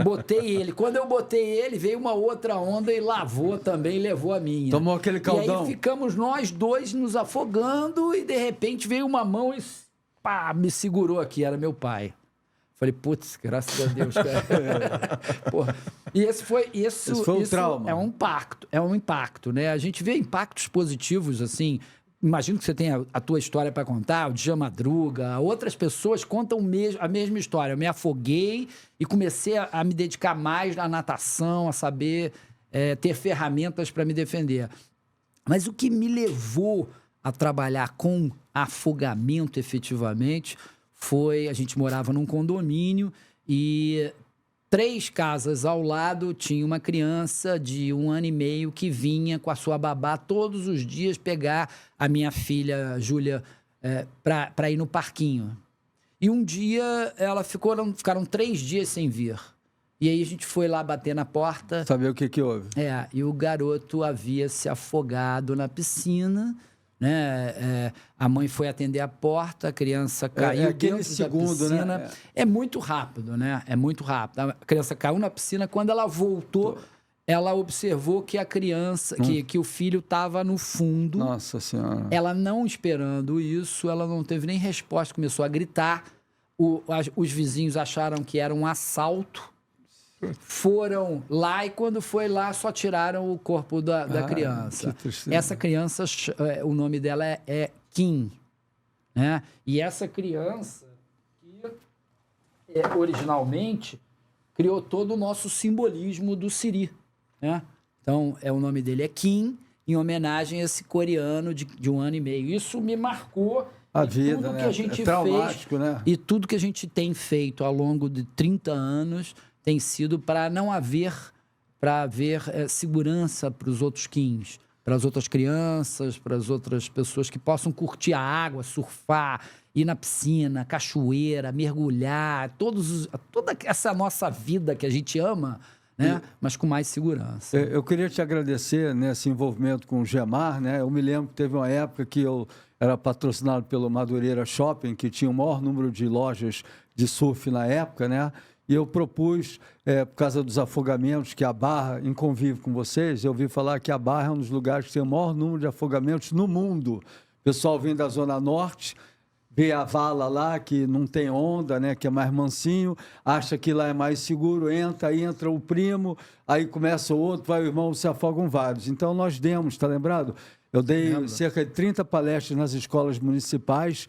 Botei ele. Quando eu botei ele, veio uma outra onda e lavou também, levou a minha. Tomou aquele caldão. E aí ficamos nós dois nos afogando e de repente veio uma mão e me segurou aqui, era meu pai. Falei, putz, graças a Deus, cara. Porra. E esse foi um trauma. É um impacto, né? A gente vê impactos positivos, assim. Imagino que você tenha a tua história para contar, o Dja Madruga, outras pessoas contam a mesma história. Eu me afoguei e comecei a me dedicar mais à natação, a saber ter ferramentas para me defender. Mas o que me levou a trabalhar com afogamento efetivamente foi... A gente morava num condomínio e 3 casas ao lado tinha uma criança de 1 ano e meio que vinha com a sua babá todos os dias pegar a minha filha, Júlia, para ir no parquinho. E um dia ficaram 3 dias sem vir. E aí a gente foi lá bater na porta. Saber o que houve. E o garoto havia se afogado na piscina né? A mãe foi atender a porta, a criança caiu aquele dentro segundo, da piscina. né? É muito rápido, né? É muito rápido. A criança caiu na piscina, quando ela voltou, ela observou que a criança, que o filho estava no fundo. Nossa Senhora. Ela não esperando isso, ela não teve nem resposta, começou a gritar. Os vizinhos acharam que era um assalto. Foram lá e quando foi lá só tiraram o corpo da criança. Que tristeza. Essa criança, o nome dela é Kim, né? E essa criança que originalmente criou todo o nosso simbolismo do Siri, né? Então o nome dele é Kim, em homenagem a esse coreano de 1 ano e meio. Isso me marcou. A E vida, tudo né? que a gente É traumático, fez, né? E tudo que a gente tem feito ao longo de 30 anos tem sido para não haver, segurança para os outros Kins, para as outras crianças, para as outras pessoas que possam curtir a água, surfar, ir na piscina, cachoeira, mergulhar, toda essa nossa vida que a gente ama, né? Mas com mais segurança. Eu queria te agradecer nesse envolvimento com o Gemar, né? Eu me lembro que teve uma época que eu era patrocinado pelo Madureira Shopping, que tinha o maior número de lojas de surf na época, né? E eu propus, por causa dos afogamentos, que a Barra, em convívio com vocês, eu ouvi falar que a Barra é um dos lugares que tem o maior número de afogamentos no mundo. O pessoal vem da Zona Norte, vê a vala lá, que não tem onda, né, que é mais mansinho, acha que lá é mais seguro, entra o primo, aí começa o outro, vai o irmão, se afogam vários. Então, nós demos, está lembrado? Eu dei cerca de 30 palestras nas escolas municipais,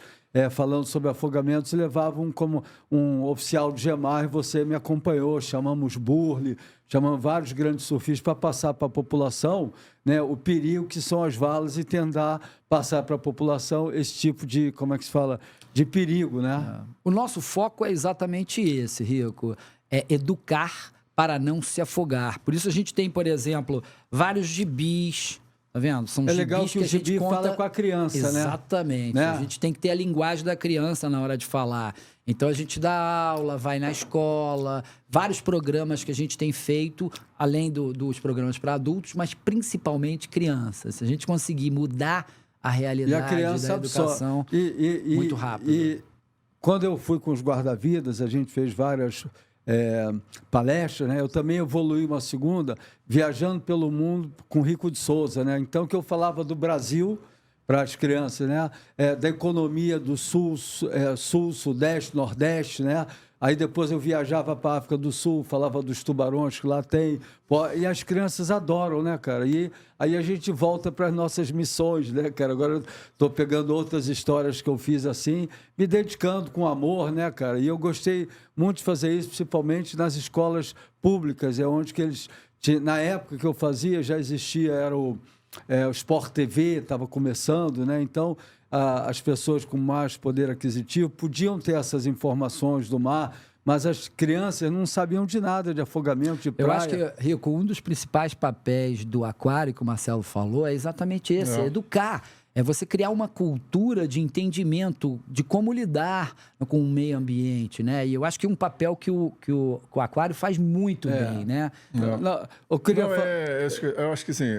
falando sobre afogamentos, e levavam como um oficial de Gemar, e você me acompanhou, chamamos Burle, chamamos vários grandes surfistas para passar para a população, né, o perigo que são as valas e tentar passar para a população esse tipo de, como é que se fala, de perigo, né? O nosso foco é exatamente esse, Rico, é educar para não se afogar. Por isso a gente tem, por exemplo, vários gibis. Tá vendo? São legal que o a gente gibi conta... fala com a criança, Exatamente. né? A gente tem que ter a linguagem da criança na hora de falar. Então a gente dá aula, vai na escola, vários programas que a gente tem feito, além dos programas para adultos, mas principalmente crianças. Se a gente conseguir mudar a realidade e a criança da educação muito rápido. E quando eu fui com os guarda-vidas, a gente fez várias palestras, né? Eu também evoluí uma segunda, viajando pelo mundo com Rico de Souza, né? Então, que eu falava do Brasil para as crianças, né? Da economia do sul, sudeste, nordeste, né? Aí depois eu viajava para a África do Sul, falava dos tubarões que lá tem. E as crianças adoram, né, cara? E aí a gente volta para as nossas missões, né, cara? Agora estou pegando outras histórias que eu fiz assim, me dedicando com amor, né, cara? E eu gostei muito de fazer isso, principalmente nas escolas públicas, onde que eles... Na época que eu fazia, já existia, era o Sport TV, estava começando, né? Então... as pessoas com mais poder aquisitivo podiam ter essas informações do mar, mas as crianças não sabiam de nada de afogamento, de praia. Eu acho que, Rico, um dos principais papéis do aquário, que o Marcelo falou, é exatamente esse, é educar. É você criar uma cultura de entendimento de como lidar com o meio ambiente, né? E eu acho que é um papel que o aquário faz muito bem, né? Eu acho que assim,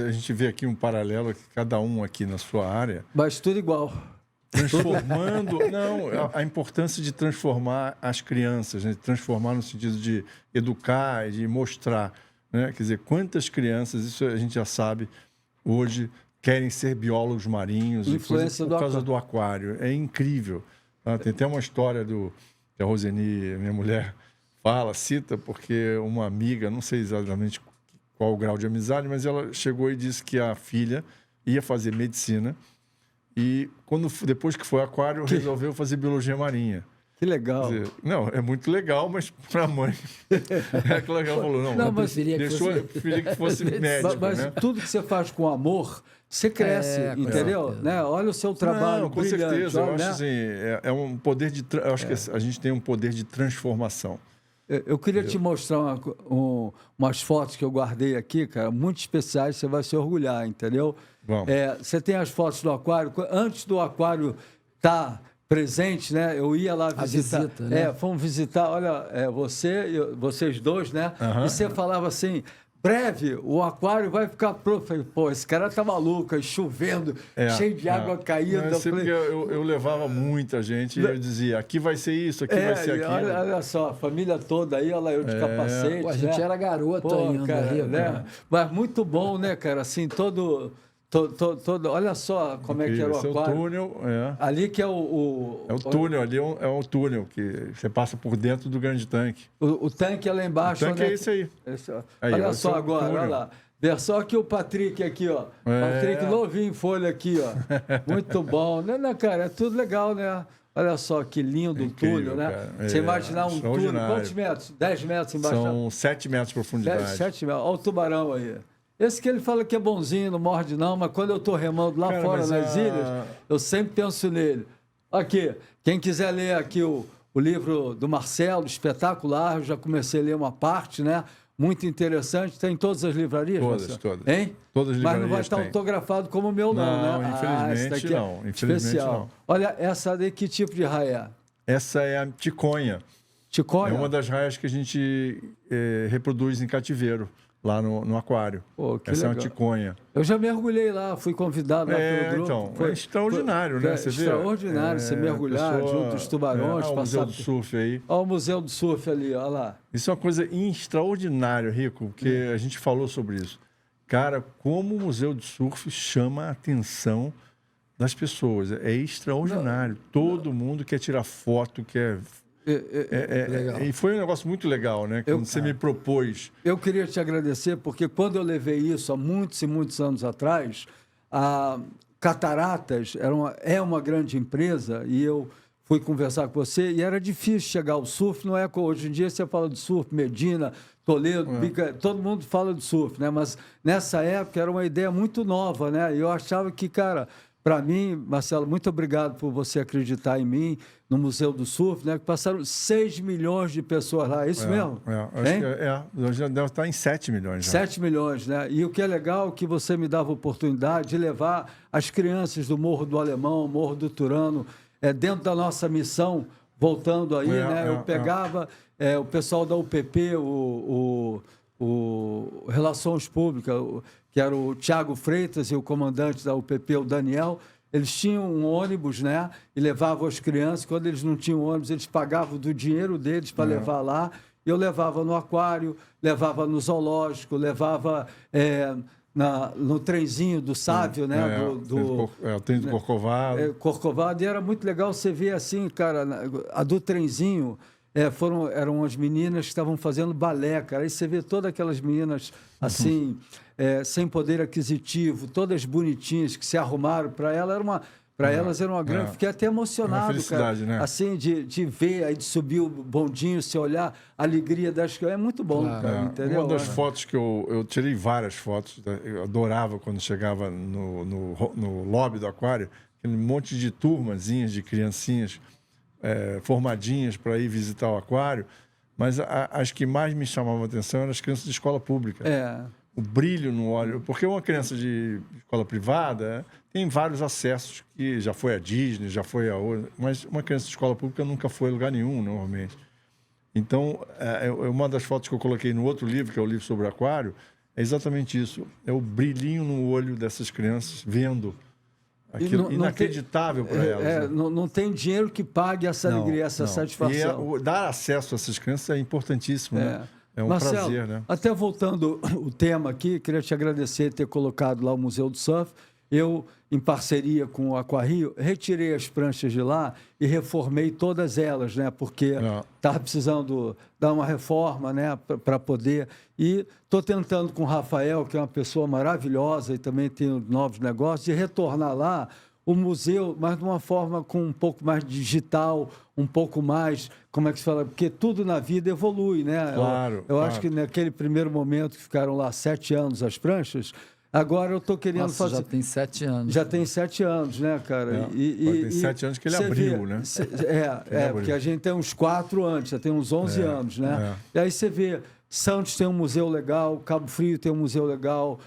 a gente vê aqui um paralelo, que cada um aqui na sua área... Mas tudo igual. Transformando... a importância de transformar as crianças, né? Transformar no sentido de educar e de mostrar, né? Quer dizer, quantas crianças, isso a gente já sabe hoje... querem ser biólogos marinhos por causa do aquário. É incrível. Tem até uma história que a Roseni, minha mulher, cita, porque uma amiga, não sei exatamente qual o grau de amizade, mas ela chegou e disse que a filha ia fazer medicina e, depois que foi aquário, resolveu fazer biologia marinha. Que legal. Quer dizer, não, é muito legal, mas para a mãe... é que ela falou, não mas preferia que fosse médico, mas né? Tudo que você faz com amor, você cresce, entendeu? Né? Olha o seu trabalho com brilhante. Certeza, eu né? acho assim, é um poder de... Eu acho que a gente tem um poder de transformação. Eu queria te mostrar umas fotos que eu guardei aqui, cara, muito especiais, você vai se orgulhar, entendeu? Vamos. Você tem as fotos do aquário, antes do aquário estar... presente, né? Eu ia lá visitar. Visita, né? Fomos visitar, olha, vocês dois, né? E você falava assim, breve, o aquário vai ficar pronto. Falei, pô, esse cara tá maluco, aí chovendo, cheio de água caindo. Eu levava muita gente e eu dizia, aqui vai ser isso, aqui vai ser aquilo. Olha só, a família toda aí, olha lá, eu de capacete. Pô, a gente era garoto ainda, cara, né? Mas muito bom, né, cara? Assim, todo olha só como é que era o aquário. Esse é o túnel, Ali que é É o túnel, ali é um túnel que você passa por dentro do grande tanque. o tanque é lá embaixo. O tanque é esse aí. Olha só agora, olha lá. Vê só aqui o Patrick aqui, ó. Patrick novinho em folha aqui, ó. Muito bom. Né, cara? É tudo legal, né? Olha só que lindo o túnel, né? Cara. Você imaginar um túnel, quantos metros? 10 metros embaixo? São 7 metros de profundidade. 7 metros. Olha o tubarão aí. Esse que ele fala que é bonzinho, não morde não, mas quando eu estou remando lá fora nas ilhas, eu sempre penso nele. Aqui, quem quiser ler aqui o livro do Marcelo, espetacular, eu já comecei a ler uma parte, né? Muito interessante, tem em todas as livrarias? Todas. Hein? Todas as livrarias. Mas não vai estar autografado como o meu, não, né? Infelizmente não. Infelizmente especial. não. Olha, essa daí, que tipo de raia é? Essa é a ticonha. Ticonha? É uma das raias que a gente reproduz em cativeiro, lá no aquário. Pô, que essa legal. É uma ticonha. Eu já mergulhei lá, fui convidado lá pelo grupo. Então, foi extraordinário, né? Você extraordinário você mergulhar junto aos tubarões. O Museu do Surf aí. Olha o Museu do Surf ali, olha lá. Isso é uma coisa extraordinária, Rico, porque a gente falou sobre isso. Cara, como o Museu do Surf chama a atenção das pessoas. É extraordinário. Todo mundo quer tirar foto, quer... E foi um negócio muito legal, né? Quando você me propôs. Eu queria te agradecer, porque quando eu levei isso há muitos e muitos anos atrás, a Cataratas é uma grande empresa e eu fui conversar com você e era difícil chegar ao surf, não é? Hoje em dia você fala de surf, Medina, Toledo, Bica, todo mundo fala de surf, né? Mas nessa época era uma ideia muito nova, né? E eu achava que, cara, para mim, Marcelo, muito obrigado por você acreditar em mim, no Museu do Surf, né? Que passaram 6 milhões de pessoas lá, é isso mesmo? Acho que já deve estar em 7 milhões. Já. 7 milhões, né? E o que é legal é que você me dava a oportunidade de levar as crianças do Morro do Alemão, Morro do Turano, dentro da nossa missão, voltando aí, né? Eu pegava o pessoal da UPP, o Relações Públicas, que era o Tiago Freitas e o comandante da UPP, o Daniel. Eles tinham um ônibus, né? E levavam as crianças. Quando eles não tinham ônibus, eles pagavam do dinheiro deles para levar lá. Eu levava no aquário, levava no zoológico, levava no trenzinho do Sávio, né? O trem do Corcovado. Corcovado. E era muito legal você ver assim, cara, a do trenzinho. Eram as meninas que estavam fazendo balé, cara. Aí você vê todas aquelas meninas assim, sem poder aquisitivo, todas bonitinhas, que se arrumaram. Para elas era uma grande... Fiquei até emocionado, uma felicidade, cara. Né? Assim, de ver, aí de subir o bondinho, se olhar a alegria das crianças. É muito bom, cara, entendeu? Uma das fotos que eu tirei várias fotos, eu adorava quando chegava no lobby do aquário, aquele monte de turmazinhas de criancinhas formadinhas para ir visitar o aquário, mas as que mais me chamavam a atenção eram as crianças de escola pública. O brilho no olho, porque uma criança de escola privada tem vários acessos, que já foi a Disney, já foi a outra, mas uma criança de escola pública nunca foi a lugar nenhum, normalmente. Então, uma das fotos que eu coloquei no outro livro, que é o livro sobre o aquário, é exatamente isso, é o brilhinho no olho dessas crianças vendo aquilo inacreditável para elas. Não tem dinheiro que pague essa alegria, essa satisfação. E dar acesso a essas crianças é importantíssimo, né? É um Marcelo, prazer, né? Até voltando o tema aqui, queria te agradecer por ter colocado lá o Museu do Surf. Eu, em parceria com o Aquarrio, retirei as pranchas de lá e reformei todas elas, né? Porque estava precisando dar uma reforma, né? Para poder... E estou tentando com o Rafael, que é uma pessoa maravilhosa e também tem novos negócios, de retornar lá o museu, mas de uma forma com um pouco mais digital, um pouco mais, como é que se fala? Porque tudo na vida evolui, né? Claro. Eu acho que naquele primeiro momento que ficaram lá 7 anos as pranchas, agora eu estou querendo fazer... já tem 7 anos. Já tem 7 anos, né, cara? Tem 7 anos que ele abriu, né? Porque a gente tem uns 4 antes, já tem uns 11 anos, né? E aí você vê... Santos tem um museu legal, Cabo Frio tem um museu legal,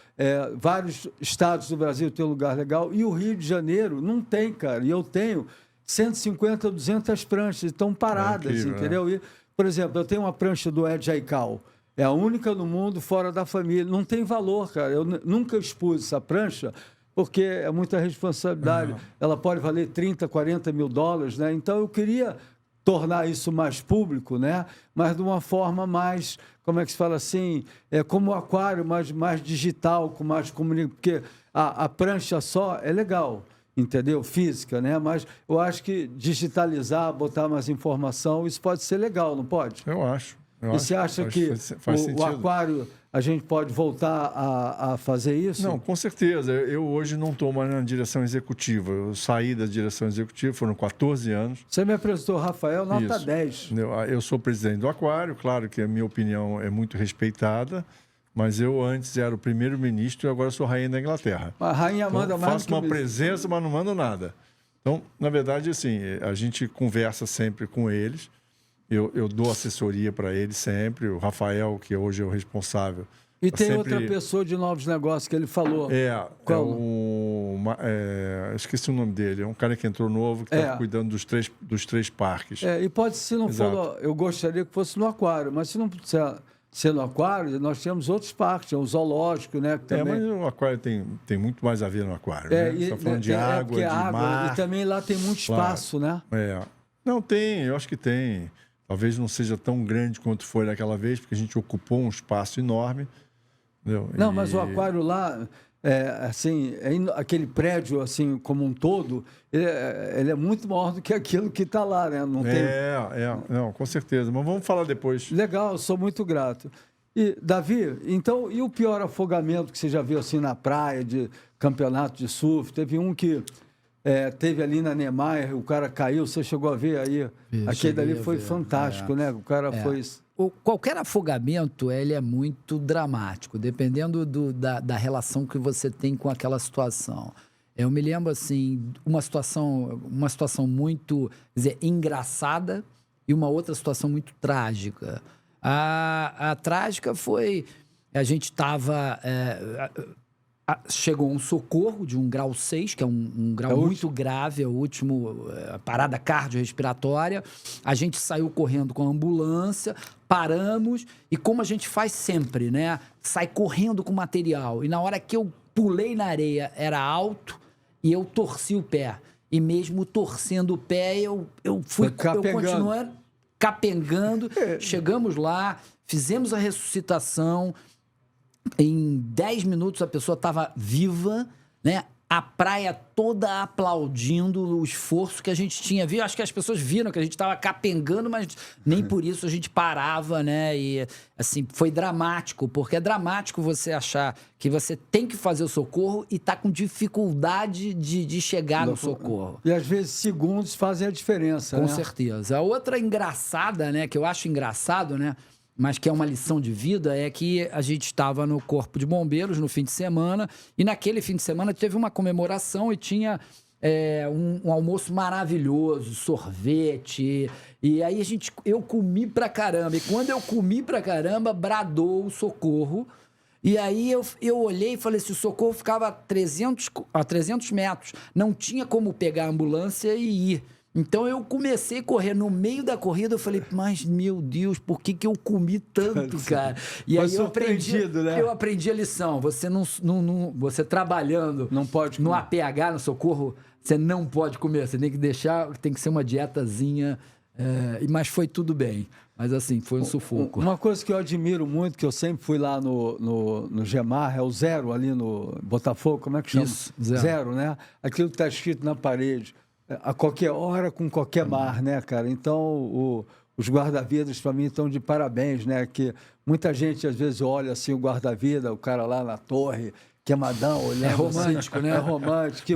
vários estados do Brasil tem um lugar legal, e o Rio de Janeiro não tem, cara. E eu tenho 150, 200 pranchas, estão paradas, incrível, entendeu? E, por exemplo, eu tenho uma prancha do Ed Aikau, É a única no mundo fora da família. Não tem valor, cara. Eu nunca expus essa prancha porque é muita responsabilidade. Ela pode valer 30, 40 mil dólares, né? Então, eu queria tornar isso mais público, né? Mas de uma forma mais, como é que se fala assim, como o aquário, mais digital, com mais comunicação, porque a prancha só é legal, entendeu? Física, né? Mas eu acho que digitalizar, botar mais informação, isso pode ser legal, não pode? Eu acho. E você acha que o aquário, a gente pode voltar a fazer isso? Não, com certeza. Eu hoje não estou mais na direção executiva. Eu saí da direção executiva, foram 14 anos. Você me apresentou, Rafael, nota Isso. 10. Eu sou presidente do Aquário, claro que a minha opinião é muito respeitada, mas eu antes era o primeiro-ministro e agora sou rainha da Inglaterra. A rainha manda Então, mais faço uma presença, mas não mando nada. Então, na verdade, assim, a gente conversa sempre com eles. Eu dou assessoria para eles sempre. O Rafael, que hoje é o responsável. E tá tem sempre... outra pessoa de novos negócios que ele falou. Eu esqueci o nome dele. É um cara que entrou novo, que está cuidando dos três parques. E pode, se não for, eu gostaria que fosse no aquário, mas se não precisar ser no aquário, nós temos outros parques, tem o zoológico, né? Que também... mas o aquário tem muito mais a ver no aquário. Né? Você está falando de água, de mar. E também lá tem muito espaço, né? Não, eu acho que tem. Talvez não seja tão grande quanto foi naquela vez, porque a gente ocupou um espaço enorme. Entendeu? Não, mas o aquário lá, aquele prédio assim como um todo, ele é muito maior do que aquilo que está lá, né? Não tem... Não, com certeza. Mas vamos falar depois. Legal, sou muito grato. E, Davi, então, e o pior afogamento que você já viu assim na praia, de campeonato de surf? Teve um que teve ali na Niemeyer, o cara caiu, você chegou a ver aí? Aquele dali foi fantástico, né? O cara foi... Qualquer afogamento, ele é muito dramático, dependendo da relação que você tem com aquela situação. Eu me lembro, assim, uma situação muito, engraçada e uma outra situação muito trágica. A trágica foi... A gente estava... chegou um socorro de um grau 6, que é um grau muito grave, é o último, parada cardiorrespiratória. A gente saiu correndo com a ambulância, paramos, e como a gente faz sempre, né? Sai correndo com material. E na hora que eu pulei na areia, era alto, e eu torci o pé. E mesmo torcendo o pé, eu continuei capengando. Chegamos lá, fizemos a ressuscitação. Em 10 minutos a pessoa estava viva, né? A praia toda aplaudindo o esforço que a gente tinha. Acho que as pessoas viram que a gente estava capengando, mas nem por isso a gente parava, né? E, assim, foi dramático, porque é dramático você achar que você tem que fazer o socorro e tá com dificuldade de chegar no socorro. E às vezes segundos fazem a diferença, Com né? certeza. A outra engraçada, né? Que eu acho engraçado, né? Mas que é uma lição de vida, é que a gente estava no Corpo de Bombeiros no fim de semana, e naquele fim de semana teve uma comemoração e tinha um almoço maravilhoso, sorvete, e aí eu comi pra caramba, e quando eu comi pra caramba, bradou o socorro, e aí eu olhei e falei assim, o socorro ficava a 300 metros, não tinha como pegar a ambulância e ir. Então, eu comecei a correr. No meio da corrida, eu falei, mas, meu Deus, por que eu comi tanto, cara? E aí eu aprendi a lição. Você você trabalhando no APH, no socorro, você não pode comer. Você tem que deixar, tem que ser uma dietazinha. Mas foi tudo bem. Mas, assim, foi um sufoco. Uma coisa que eu admiro muito, que eu sempre fui lá no Gemar, é o Zero, ali no Botafogo, como é que chama? Isso, Zero, né? Aquilo que está escrito na parede. A qualquer hora, com qualquer mar, né, cara? Então, os guarda-vidas, para mim, estão de parabéns, né? Que muita gente, às vezes, olha assim o guarda-vida, o cara lá na torre, queimadão, olhando. É romântico, assim, né? É romântico.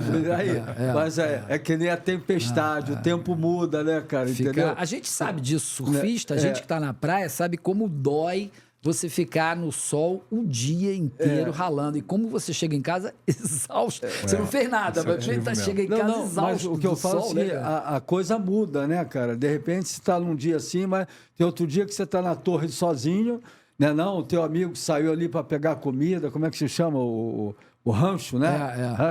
Mas é que nem a tempestade, o tempo muda, né, cara? Entendeu? A gente sabe disso, surfista, a gente que está na praia, sabe como dói você ficar no sol o dia inteiro ralando. E como você chega em casa exausto. Você não fez nada, mas você chega em casa exausto. Mas o que eu falo sol, assim, né, a coisa muda, né, cara? De repente você está num dia assim, mas tem outro dia que você está na torre sozinho, né? Não, o teu amigo saiu ali para pegar comida, como é que se chama? O o rancho, né?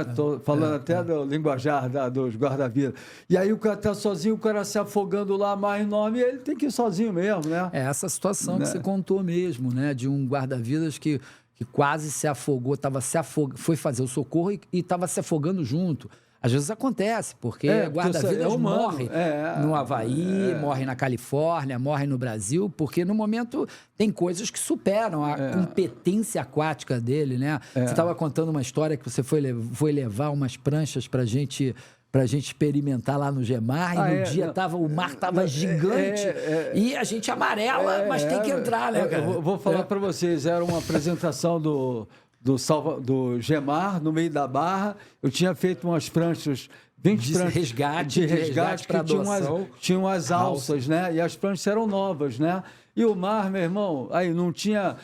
Estou falando até do linguajar dos guarda-vidas. E aí o cara está sozinho, o cara se afogando lá, mar enorme, e ele tem que ir sozinho mesmo, né? É essa situação que você contou mesmo, né? De um guarda-vidas que quase se afogou, foi fazer o socorro e estava se afogando junto. Às vezes acontece, porque guarda-vidas morre no Havaí, morre na Califórnia, morre no Brasil, porque no momento tem coisas que superam a competência aquática dele, né? Você estava contando uma história que você foi levar umas pranchas para gente experimentar lá no Gemar, e no dia o mar estava gigante, e a gente amarela, mas tem que entrar, né, cara? Eu vou falar para vocês, era uma apresentação do Gemar, no meio da barra. Eu tinha feito umas pranchas, 20 pranchas de resgate para adoção. Tinham as alças, né? E as pranchas eram novas, né? E o mar, meu irmão, aí não tinha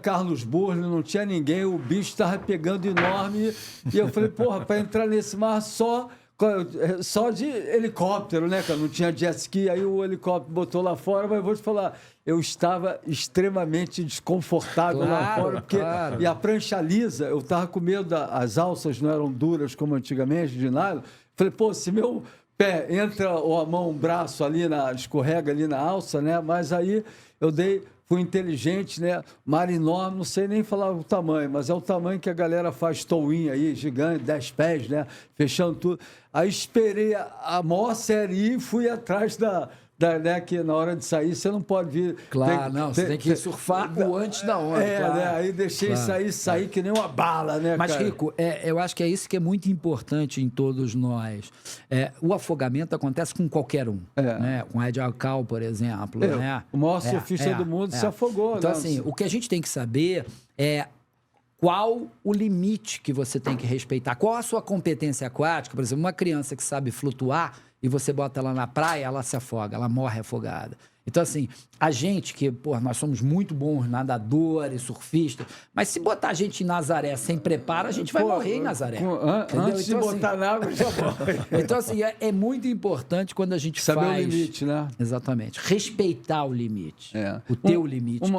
Carlos Burle, não tinha ninguém, o bicho estava pegando enorme. E eu falei, porra, para entrar nesse mar só de helicóptero, né, cara? Não tinha jet ski, aí o helicóptero botou lá fora, mas eu vou te falar, eu estava extremamente desconfortável lá fora, porque e a prancha lisa, eu estava com medo, as alças não eram duras como antigamente, de nylon. Falei, pô, se meu pé entra ou a mão, um braço ali, escorrega ali na alça, né? Mas aí fui inteligente, né? Mar enorme, não sei nem falar o tamanho, mas é o tamanho que a galera faz towing aí, gigante, 10 pés, né? Fechando tudo. Aí esperei a maior série e fui atrás né, que na hora de sair você não pode vir. Claro, você tem que surfar o antes da hora. Claro. Né? Aí deixei sair que nem uma bala, né, Mas, cara? Rico, eu acho que é isso que é muito importante em todos nós. O afogamento acontece com qualquer um. Né? Com Ed Alcal, por exemplo. Né? O maior surfista do mundo se afogou. Então, né? assim, o que a gente tem que saber é qual o limite que você tem que respeitar. Qual a sua competência aquática? Por exemplo, uma criança que sabe flutuar e você bota ela na praia, ela se afoga, ela morre afogada. Então, assim, a gente que, nós somos muito bons nadadores, surfistas, mas se botar a gente em Nazaré sem preparo, a gente vai morrer em Nazaré. Antes de botar na água, já morre. Então, assim, é muito importante quando a gente saber o limite, né? Exatamente. Respeitar o limite. O teu limite.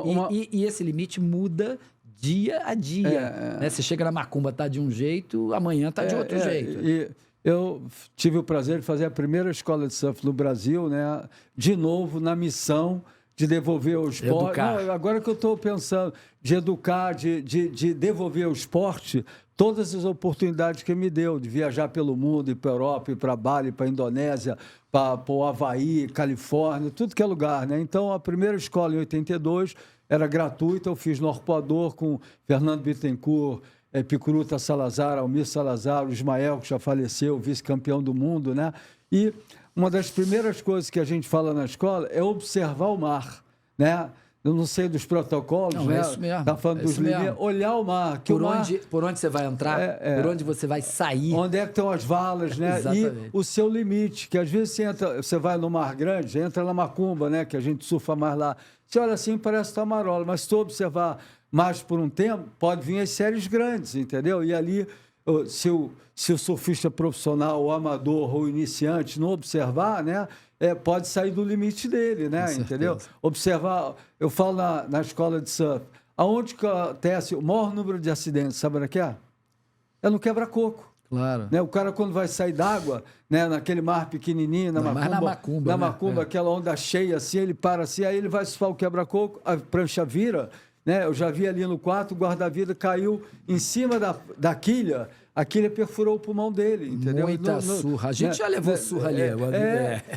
E esse limite muda dia a dia. Né? Você chega na macumba, tá de um jeito, amanhã tá de outro jeito. E eu tive o prazer de fazer a primeira escola de surf no Brasil, né? De novo, na missão de devolver o esporte. Não, agora que eu estou pensando, de educar, de devolver o esporte, todas as oportunidades que me deu, de viajar pelo mundo, ir para a Europa, ir para Bali, para a Indonésia, para o Havaí, Califórnia, tudo que é lugar, né? Então, a primeira escola, em 82, era gratuita, eu fiz no Arpoador com Fernando Bittencourt, Picuruta Salazar, Almir Salazar, o Ismael, que já faleceu, vice-campeão do mundo, né? E uma das primeiras coisas que a gente fala na escola é observar o mar, né? Eu não sei dos protocolos, não, né? É isso mesmo. Está falando dos limites, olhar o mar. Por onde você vai entrar, por onde você vai sair. Onde é que estão as valas, né? Exatamente. E o seu limite, que às vezes você vai no mar grande, entra na Macumba, né? Que a gente surfa mais lá. Você olha assim, parece Tamarola, mas se tu observar mais por um tempo, pode vir as séries grandes, entendeu? E ali, se o surfista profissional, ou amador, ou iniciante não observar, né? Pode sair do limite dele, né? Entendeu? Observar, eu falo na escola de surf, aonde que acontece o maior número de acidentes, sabe onde é? É no quebra-coco. Claro. Né? O cara, quando vai sair d'água, né? Naquele mar pequenininho, na Macumba, aquela onda cheia assim, ele para assim, aí ele vai surfar o quebra-coco, a prancha vira, né? Eu já vi ali no quarto, o guarda-vida caiu em cima da quilha, a quilha perfurou o pulmão dele, entendeu? Muita surra. A gente já levou surra ali.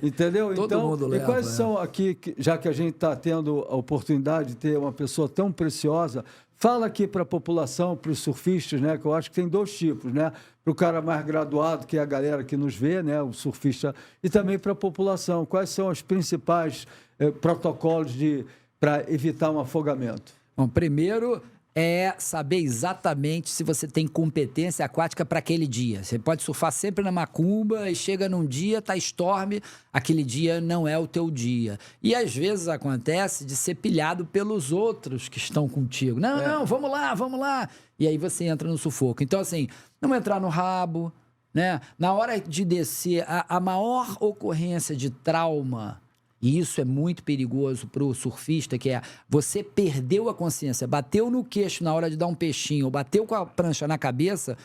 Entendeu? Todo mundo leva. E quais são aqui, já que a gente está tendo a oportunidade de ter uma pessoa tão preciosa, fala aqui para a população, para os surfistas, né? Que eu acho que tem dois tipos, né? Para o cara mais graduado, que é a galera que nos vê, né? O surfista, e também para a população. Quais são os principais protocolos para evitar um afogamento? Bom, primeiro é saber exatamente se você tem competência aquática para aquele dia. Você pode surfar sempre na Macumba e chega num dia, tá storm, aquele dia não é o teu dia. E às vezes acontece de ser pilhado pelos outros que estão contigo. Não, vamos lá. E aí você entra no sufoco. Então, assim, não entrar no rabo, né? Na hora de descer, a maior ocorrência de trauma E isso é muito perigoso para o surfista, que é você perdeu a consciência, bateu no queixo na hora de dar um peixinho, ou bateu com a prancha na cabeça,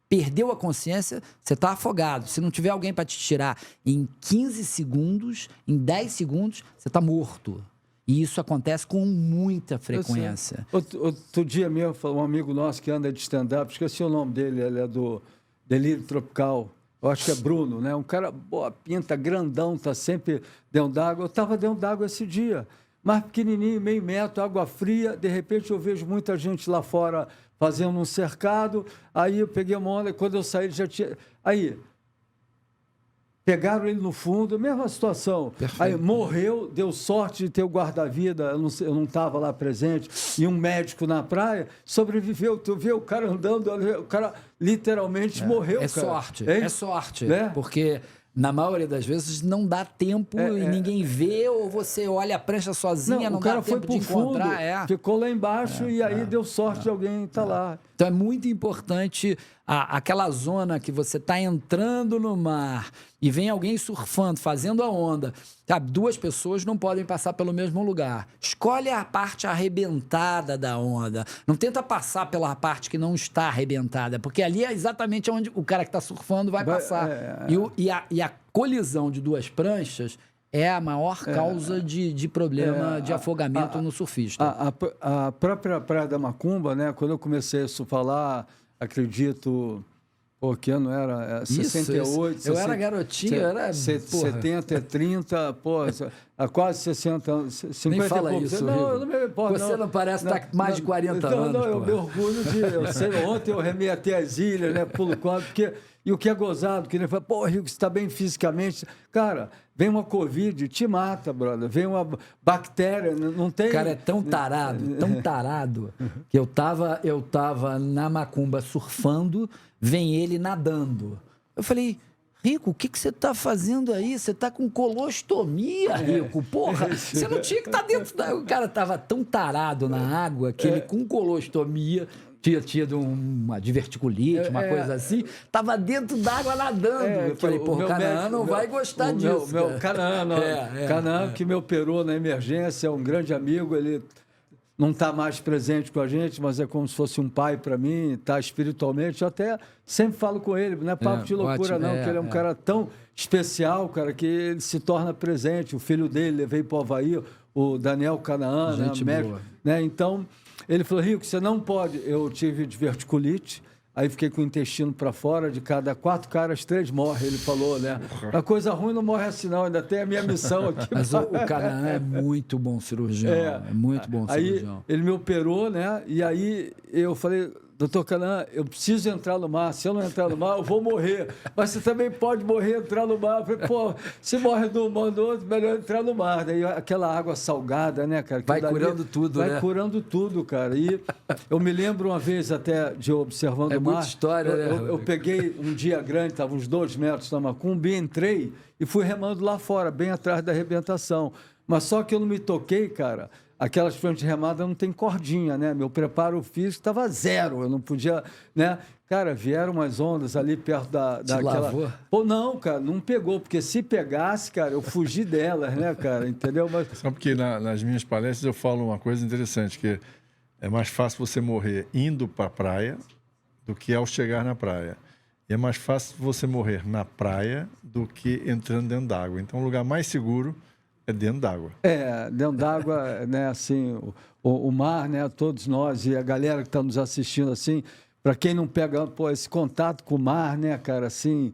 perdeu a consciência, você está afogado. Se não tiver alguém para te tirar em 15 segundos, em 10 segundos, você está morto. E isso acontece com muita frequência. Outro dia mesmo, um amigo nosso que anda de stand-up, esqueci o nome dele, ele é do Delírio Tropical, eu acho que é Bruno, né? Um cara boa pinta, grandão, tá sempre dentro d'água. Eu estava dentro d'água esse dia, mais pequenininho, meio metro, água fria. De repente eu vejo muita gente lá fora fazendo um cercado. Aí eu peguei uma onda, quando eu saí ele já tinha... Aí, pegaram ele no fundo, mesma situação. Perfeito. Aí morreu, deu sorte de ter o guarda-vida, eu não estava lá presente, e um médico na praia, sobreviveu. Tu vê o cara andando, o cara literalmente morreu. É cara. sorte, Hein? é sorte. Né? Porque na maioria das vezes não dá tempo e ninguém vê, ou você olha a prancha sozinha, não o cara dá foi tempo pro de fundo, encontrar. ficou lá embaixo e aí deu sorte de alguém estar lá. Então é muito importante aquela zona que você está entrando no mar e vem alguém surfando, fazendo a onda. Sabe, duas pessoas não podem passar pelo mesmo lugar. Escolhe a parte arrebentada da onda. Não tenta passar pela parte que não está arrebentada, porque ali é exatamente onde o cara que está surfando vai passar. E a colisão de duas pranchas é a maior causa de problema de afogamento no surfista. A própria Praia da Macumba, né? Quando eu comecei a surfar lá, acredito... Pô, que ano era? 68. Isso. Eu era garotinho, era... 70, 30, pô, há quase 60 anos. 50 Nem fala e poucos. isso, não, eu não me importo. Você não parece estar mais de 40 anos. Não, eu me orgulho de... Eu sei, ontem eu remei até as ilhas, né? Pulo quadro, porque... E o que é gozado, que ele fala, pô, Rico, você está bem fisicamente. Cara, vem uma Covid, te mata, brother. Vem uma bactéria, não tem... O cara é tão tarado, que eu tava na Macumba surfando, vem ele nadando. Eu falei, Rico, o que você tá fazendo aí? Você tá com colostomia, Rico. Porra, você não tinha que estar dentro da... O cara tava tão tarado na água que ele com colostomia... Tinha tido uma diverticulite, uma coisa assim, tava dentro d'água nadando. Eu falei, pô, o Canaã não vai gostar disso. Canaã, que me operou na emergência, é um grande amigo, ele não está mais presente com a gente, mas é como se fosse um pai para mim, está espiritualmente. Eu até sempre falo com ele, não é papo de loucura, ótimo, não, que ele é um cara tão especial, cara, que ele se torna presente. O filho dele, levei para o Havaí, o Daniel Canaã, gente boa. Né? Então... Ele falou, Rico, você não pode... Eu tive diverticulite, aí fiquei com o intestino para fora, de cada 4 caras, 3 morrem, ele falou, né? A coisa ruim não morre assim, não, ainda tem a minha missão aqui. Mas o Canaã é muito bom cirurgião, é muito bom cirurgião. Aí ele me operou, né? E aí eu falei, doutor Canaã, eu preciso entrar no mar, se eu não entrar no mar, eu vou morrer. Mas você também pode morrer, entrar no mar. Eu falei, pô, se morre de um mano do outro, melhor entrar no mar. Daí aquela água salgada, né, cara? Vai curando tudo, né? Vai curando tudo, cara. E eu me lembro uma vez até de observando o mar. Muita história, né? Eu peguei um dia grande, estava uns 2 metros na Macumba, e entrei e fui remando lá fora, bem atrás da arrebentação. Mas só que eu não me toquei, cara. Aquelas pranchas de remada não tem cordinha, né? Meu preparo físico estava 0, eu não podia, né? Cara, vieram umas ondas ali perto daquela... Lavou? Pô, não, cara, não pegou, porque se pegasse, cara, eu fugi delas, né, cara? Entendeu? Mas... Sabe que nas minhas palestras eu falo uma coisa interessante, que é mais fácil você morrer indo para a praia do que ao chegar na praia. E é mais fácil você morrer na praia do que entrando dentro d'água. Então, o lugar mais seguro... é dentro d'água. Dentro d'água, né, assim, o mar, né, todos nós e a galera que está nos assistindo, assim, para quem não pega, pô, esse contato com o mar, né, cara, assim,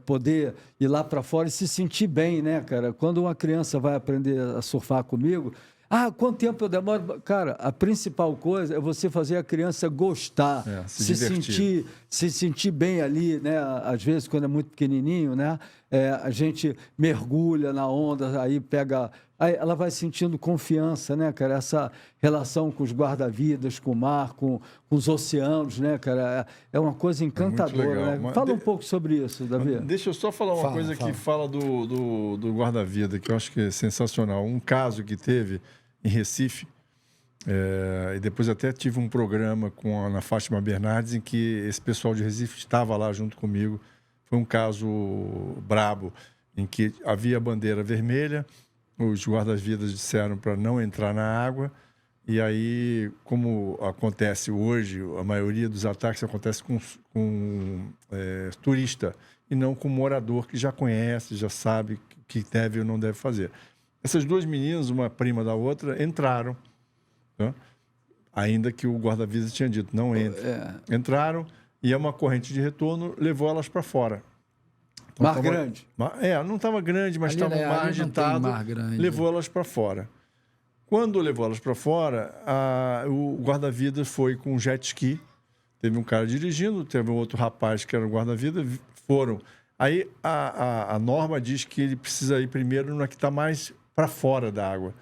poder ir lá para fora e se sentir bem, né, cara? Quando uma criança vai aprender a surfar comigo, quanto tempo eu demoro? Cara, a principal coisa é você fazer a criança gostar, se sentir bem ali, né? Às vezes, quando é muito pequenininho, né? A gente mergulha na onda, aí ela vai sentindo confiança, né, cara? Essa relação com os guarda-vidas, com o mar, com os oceanos, né, cara? É uma coisa encantadora, né? Fala um pouco sobre isso, Davi. Deixa eu só falar uma coisa que fala do guarda-vida, que eu acho que é sensacional. Um caso que teve em Recife, e depois até tive um programa com a Ana Fátima Bernardes, em que esse pessoal de Recife estava lá junto comigo. Foi um caso brabo, em que havia a bandeira vermelha, os guarda-vidas disseram para não entrar na água. E aí, como acontece hoje, a maioria dos ataques acontece com turista e não com morador que já conhece, já sabe o que deve ou não deve fazer. Essas duas meninas, uma prima da outra, entraram, né? Ainda que o guarda-vidas tinha dito, não entra. Entraram e uma corrente de retorno levou elas para fora. Então, Mar grande. Não estava grande, mas estava um mar agitado, levou elas para fora. Quando levou elas para fora, o guarda-vidas foi com um jet ski. Teve um cara dirigindo, teve um outro rapaz que era o guarda-vidas, foram. Aí a norma diz que ele precisa ir primeiro na que está mais para fora da água,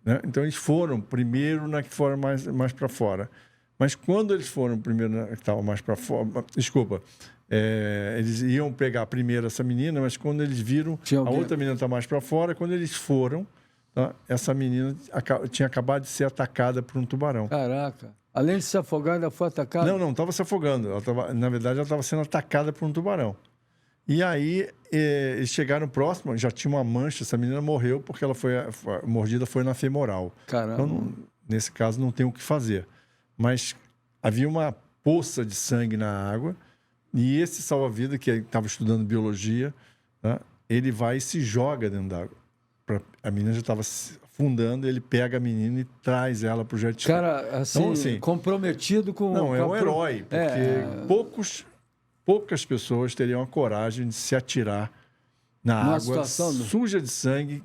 né? Então eles foram primeiro na que for mais para fora. Mas quando eles foram primeiro na que estava mais para fora, eles iam pegar primeiro essa menina, mas quando eles viram a outra menina está mais para fora, quando eles foram, tá, essa menina tinha acabado de ser atacada por um tubarão. Caraca. Além de se afogar, ainda foi atacada? Não estava se afogando. Na verdade, ela estava sendo atacada por um tubarão. E aí, eles chegaram próximo, já tinha uma mancha, essa menina morreu porque a mordida foi na femoral. Caramba. Então, nesse caso, não tem o que fazer. Mas havia uma poça de sangue na água e esse salva-vida, que estava estudando biologia, tá, ele vai e se joga dentro d'água. A menina já estava afundando, ele pega a menina e traz ela para o jet ski. Cara, assim, comprometido com... Não, é um herói, porque poucas pessoas teriam a coragem de se atirar na água suja de sangue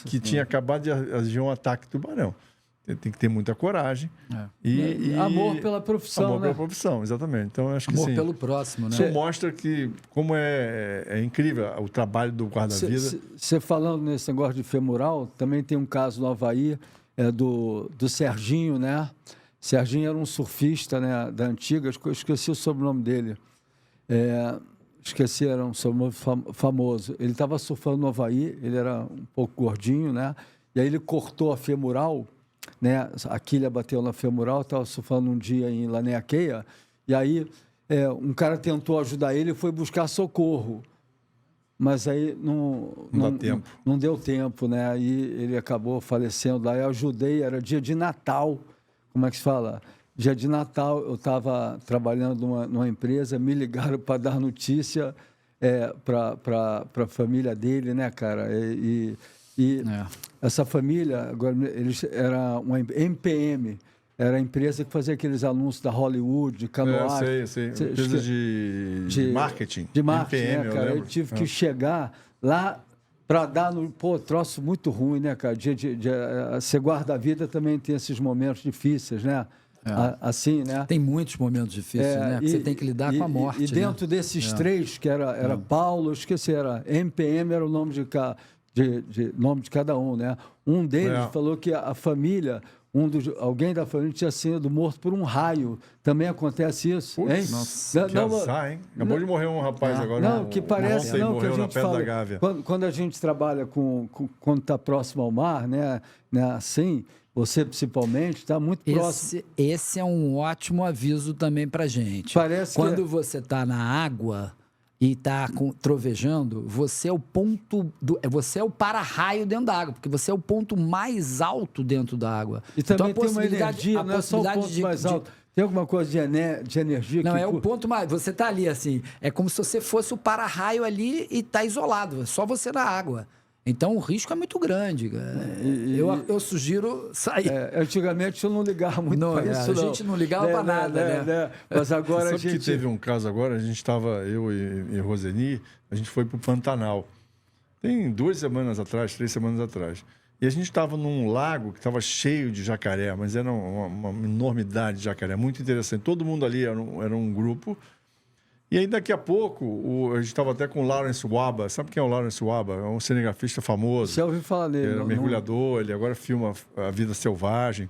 que tinha acabado de agir um ataque de tubarão. Tem que ter muita coragem. E amor pela profissão, amor pela profissão, exatamente. Então, acho que amor pelo próximo, né? Isso mostra como é incrível o trabalho do guarda-vida. Você falando nesse negócio de femoral, também tem um caso no Havaí, do Serginho, né? Serginho era um surfista, né, da antiga, eu esqueci o sobrenome dele. Esqueci, era um sobrenome famoso. Ele estava surfando no Havaí, ele era um pouco gordinho, né? E aí ele cortou a femoral, né? A quilha bateu na femoral, estava surfando um dia em Laniakeia, e aí um cara tentou ajudar ele e foi buscar socorro. Mas aí não deu tempo, né? Aí ele acabou falecendo lá. Eu ajudei, era dia de Natal, como é que se fala? Dia de Natal, eu estava trabalhando numa empresa, me ligaram para dar notícia para a família dele, né, cara? Essa família, agora, eles era uma MPM, era a empresa que fazia aqueles anúncios da Hollywood, de canoagem. Sei. Empresa de marketing. De marketing, MPM, né, cara? Eu tive que chegar lá para dar troço muito ruim, né, cara? Ser guarda-vida também tem esses momentos difíceis, né? Assim, né? Tem muitos momentos difíceis, né? Você tem que lidar com a morte. E dentro desses três, que era Paulo, esqueci, era MPM, era o nome nome de cada um, né? Um deles falou que a família, alguém da família tinha sido morto por um raio. Também acontece isso, hein? Nossa, que azar, hein? Acabou de morrer um rapaz agora. Não, que parece que a gente fala... Da Gávea. Quando a gente trabalha quando está próximo ao mar, né? Assim... Você, principalmente, está muito próximo. Esse é um ótimo aviso também para gente. Quando você está na água e está trovejando, você é o ponto você é o para-raio dentro da água, porque você é o ponto mais alto dentro da água. E também tem uma energia, não é só o ponto mais alto. Tem alguma coisa de energia? Não, é o ponto mais... Você está ali, assim, é como se você fosse o para-raio ali e está isolado, é só você na água. Então, o risco é muito grande. Eu sugiro sair. Antigamente, eu não ligava muito para isso, A gente não ligava para nada, né? Mas agora Sabe que teve um caso agora, a gente estava, eu e Roseni, a gente foi para o Pantanal. Tem 3 semanas atrás. E a gente estava num lago que estava cheio de jacaré, mas era uma enormidade de jacaré, muito interessante. Todo mundo ali era um grupo. E aí, daqui a pouco, a gente estava até com o Lawrence Waba. Sabe quem é o Lawrence Waba? É um cinegrafista famoso. Você ouviu falar dele? Ele era mergulhador, ele agora filma A Vida Selvagem.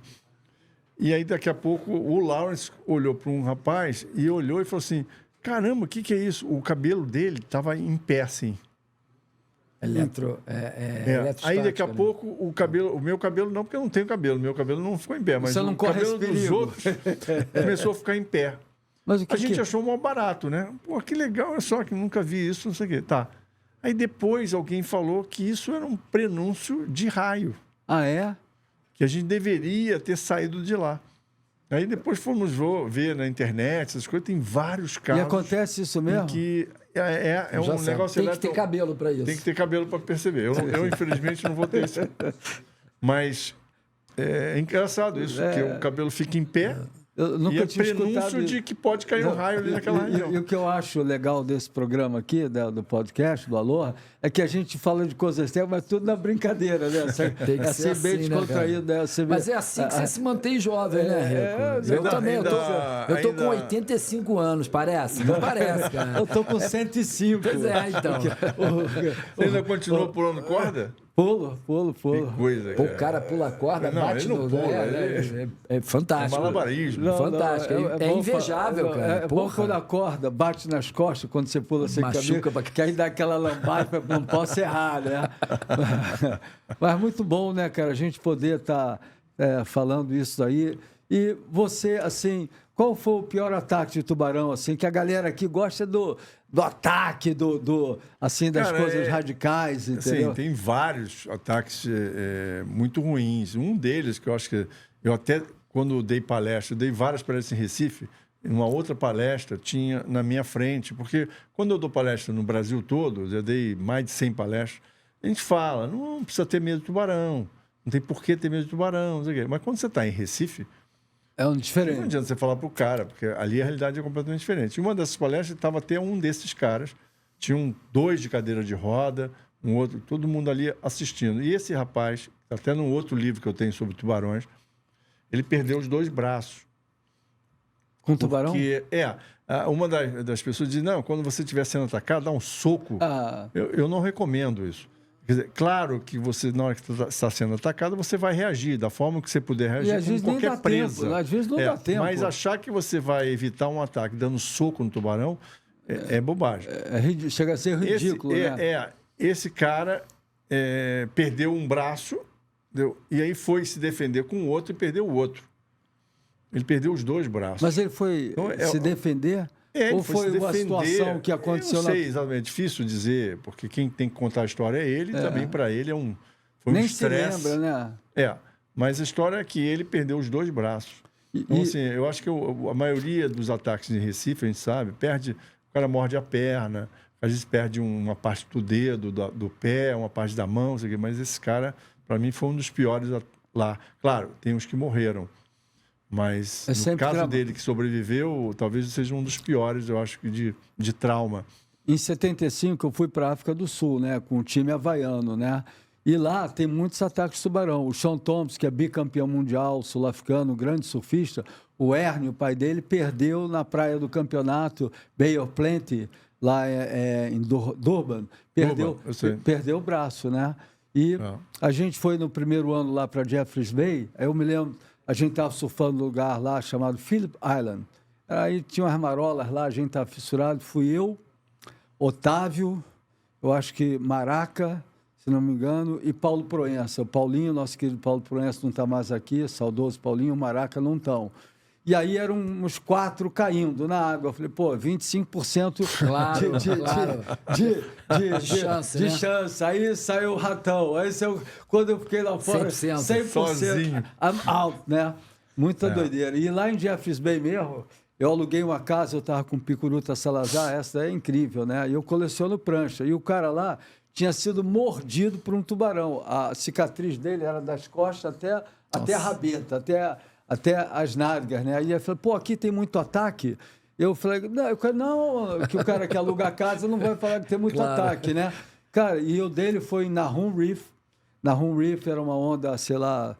E aí, daqui a pouco, o Lawrence olhou para um rapaz e olhou e falou assim, caramba, o que é isso? O cabelo dele estava em pé, assim. Aí, daqui a pouco, o meu cabelo não, porque eu não tenho cabelo. Meu cabelo não ficou em pé, mas o cabelo dos outros começou a ficar em pé. Mas a gente achou mal barato, né? Pô, que legal, olha só, que nunca vi isso, não sei o quê. Tá. Aí depois alguém falou que isso era um prenúncio de raio, Ah, é? que a gente deveria ter saído de lá. Aí depois fomos ver na internet, essas coisas, tem vários casos. E acontece isso em mesmo? que é Já um sabe. negócio Tem que ter cabelo para isso. Tem que ter cabelo para perceber. Eu, infelizmente, não vou ter isso. Mas é engraçado isso, que o cabelo fica em pé Eu nunca e é tinha escutado prenúncio de que pode cair um raio ali naquela região. E o que eu acho legal desse programa aqui, do podcast, do Aloha, é que a gente fala de coisas sérias, mas tudo na brincadeira, né? Tem que É ser assim, bem assim, descontraído, né? Você vê- Mas é assim que você se mantém jovem, né, Rico? Eu ainda- também, eu tô com ainda- 85 anos, parece? Não parece, cara. Eu tô com 105. Pois é, então. Você ainda continua pulando corda? Pulo. Que coisa, Pô, o cara pula a corda, Não, bate ele não no... pula, É fantástico. É malabarismo. Não, Fantástico. É bom invejável, cara. É bom Porra. quando a corda bate nas costas, quando você pula sem Machuca camisa, pra- que aí dá aquela lambada, não posso errar, né? Mas muito bom, né, cara, a gente poder estar falando isso aí. E você, assim, qual foi o pior ataque de tubarão, assim, que a galera aqui gosta do ataque, assim, das Cara, coisas radicais, entendeu? Sim, tem vários ataques muito ruins. Um deles, que eu acho que... Eu até, quando dei palestra, eu dei várias palestras em Recife, em uma outra palestra tinha na minha frente, porque quando eu dou palestra no Brasil todo, eu dei mais de 100 palestras, a gente fala, não precisa ter medo de tubarão, não tem por que ter medo de tubarão, não sei o quê. Mas quando você está em Recife, É um não diferente. adianta você falar para o cara, porque ali a realidade é completamente diferente. Em uma dessas palestras estava até um desses caras, tinham 2 de cadeira de roda, um outro, todo mundo ali assistindo. E esse rapaz, até num outro livro que eu tenho sobre tubarões, ele perdeu os 2 braços. Com tubarão? Porque, uma das pessoas diz, não, quando você estiver sendo atacado, dá um soco. Ah, Eu não recomendo isso. Quer dizer, claro que você, na hora que está sendo atacado, você vai reagir da forma que você puder reagir, e às como vezes nem qualquer dá presa. tempo. Às vezes não dá tempo. Mas achar que você vai evitar um ataque dando soco no tubarão é bobagem. Chega a ser ridículo, né? Esse cara perdeu um braço, entendeu? E aí foi se defender com o outro e perdeu o outro. Ele perdeu os 2 braços. Mas ele foi Então, se defender? Ele Ou se foi uma defender. situação que aconteceu Eu não sei exatamente, é difícil dizer, porque quem tem que contar a história é ele, e também para ele foi um Nem se estresse. lembra, né? Mas a história é que ele perdeu os 2 braços. Então, assim, eu acho que a maioria dos ataques em Recife, a gente sabe, o cara morde a perna, às vezes perde uma parte do dedo, do pé, uma parte da mão, não sei o quê, mas esse cara, para mim, foi um dos piores lá. Claro, tem uns que morreram, mas no caso dele que sobreviveu, talvez seja um dos piores, eu acho que de trauma. Em 75 eu fui para a África do Sul, né, com o time havaiano, né? E lá tem muitos ataques de tubarão. O Sean Thompson, que é bicampeão mundial sul-africano, grande surfista, o Ernie, o pai dele, perdeu na praia do campeonato Bay of Plenty, lá em Durban, perdeu o braço, né? E a gente foi no primeiro ano lá para Jeffreys Bay, aí eu me lembro, a gente estava surfando num lugar lá chamado Phillip Island. Aí tinha umas marolas lá, a gente estava fissurado, fui eu, Otávio, eu acho que Maraca, se não me engano, e Paulo Proença. O Paulinho, nosso querido Paulo Proença, não está mais aqui, saudoso Paulinho, o Maraca não estão. E aí eram uns 4 caindo na água. Eu falei, pô, 25% de chance. Aí saiu o ratão. Aí quando eu fiquei lá fora, 100% sozinho. Out, né? Muita doideira. E lá em Jeffreys Bay mesmo, eu aluguei uma casa, eu estava com o Picuruta Salazar, essa é incrível, né? E eu coleciono prancha. E o cara lá tinha sido mordido por um tubarão. A cicatriz dele era das costas até a rabeta, até as nádegas, né? Aí ele falou, pô, aqui tem muito ataque. Eu falei, não, que o cara que aluga a casa não vai falar que tem muito ataque, né? Cara, e o dele foi em Nahum Reef. Nahum Reef era uma onda, sei lá,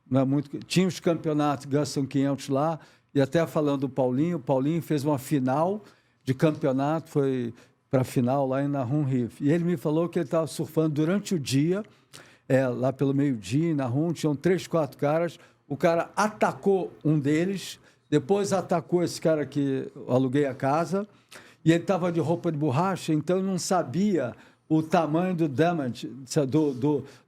não é muito... Tinha os campeonatos Guston 500 lá, e até falando do Paulinho, o Paulinho fez uma final de campeonato, foi para a final lá em Nahum Reef. E ele me falou que ele estava surfando durante o dia, lá pelo meio-dia, em Nahum, tinham 3, 4 caras. O cara atacou um deles, depois atacou esse cara que eu aluguei a casa, e ele estava de roupa de borracha, então eu não sabia o tamanho do damage,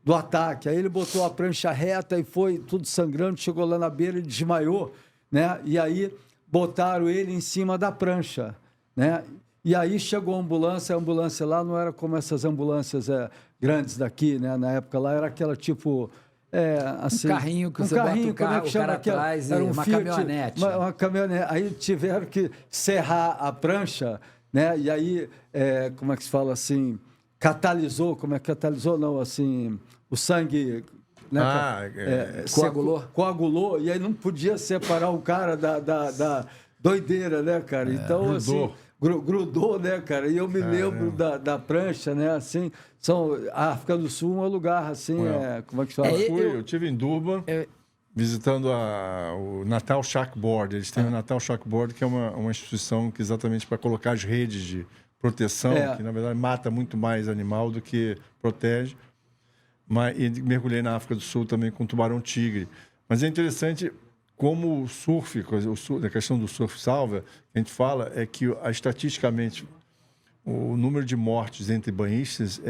do ataque. Aí ele botou a prancha reta e foi tudo sangrando, chegou lá na beira e desmaiou, né? E aí botaram ele em cima da prancha, né? E aí chegou a ambulância lá não era como essas ambulâncias grandes daqui, né? Na época lá era aquela tipo... assim, carrinho que você bota o carro, o cara aquela? atrás e Era uma Fiat, caminhonete. Uma caminhonete. Aí tiveram que serrar a prancha, né? E aí, como é que se fala assim? Catalisou, como é que catalisou? Não, assim, o sangue... Né? Coagulou, e aí não podia separar o cara da doideira, né, cara? Então, grudou. assim, grudou, né, cara? E eu me lembro da prancha, né, assim, a África do Sul é um lugar, assim, como é que se fala? Eu tive em Durban, visitando o Natal Shackboard. Eles têm o Natal Shackboard, que é uma instituição que exatamente para colocar as redes de proteção, que na verdade mata muito mais animal do que protege. E mergulhei na África do Sul também com tubarão-tigre. Mas é interessante como o surf, a questão do surf salva, a gente fala é que estatisticamente o número de mortes entre banhistas,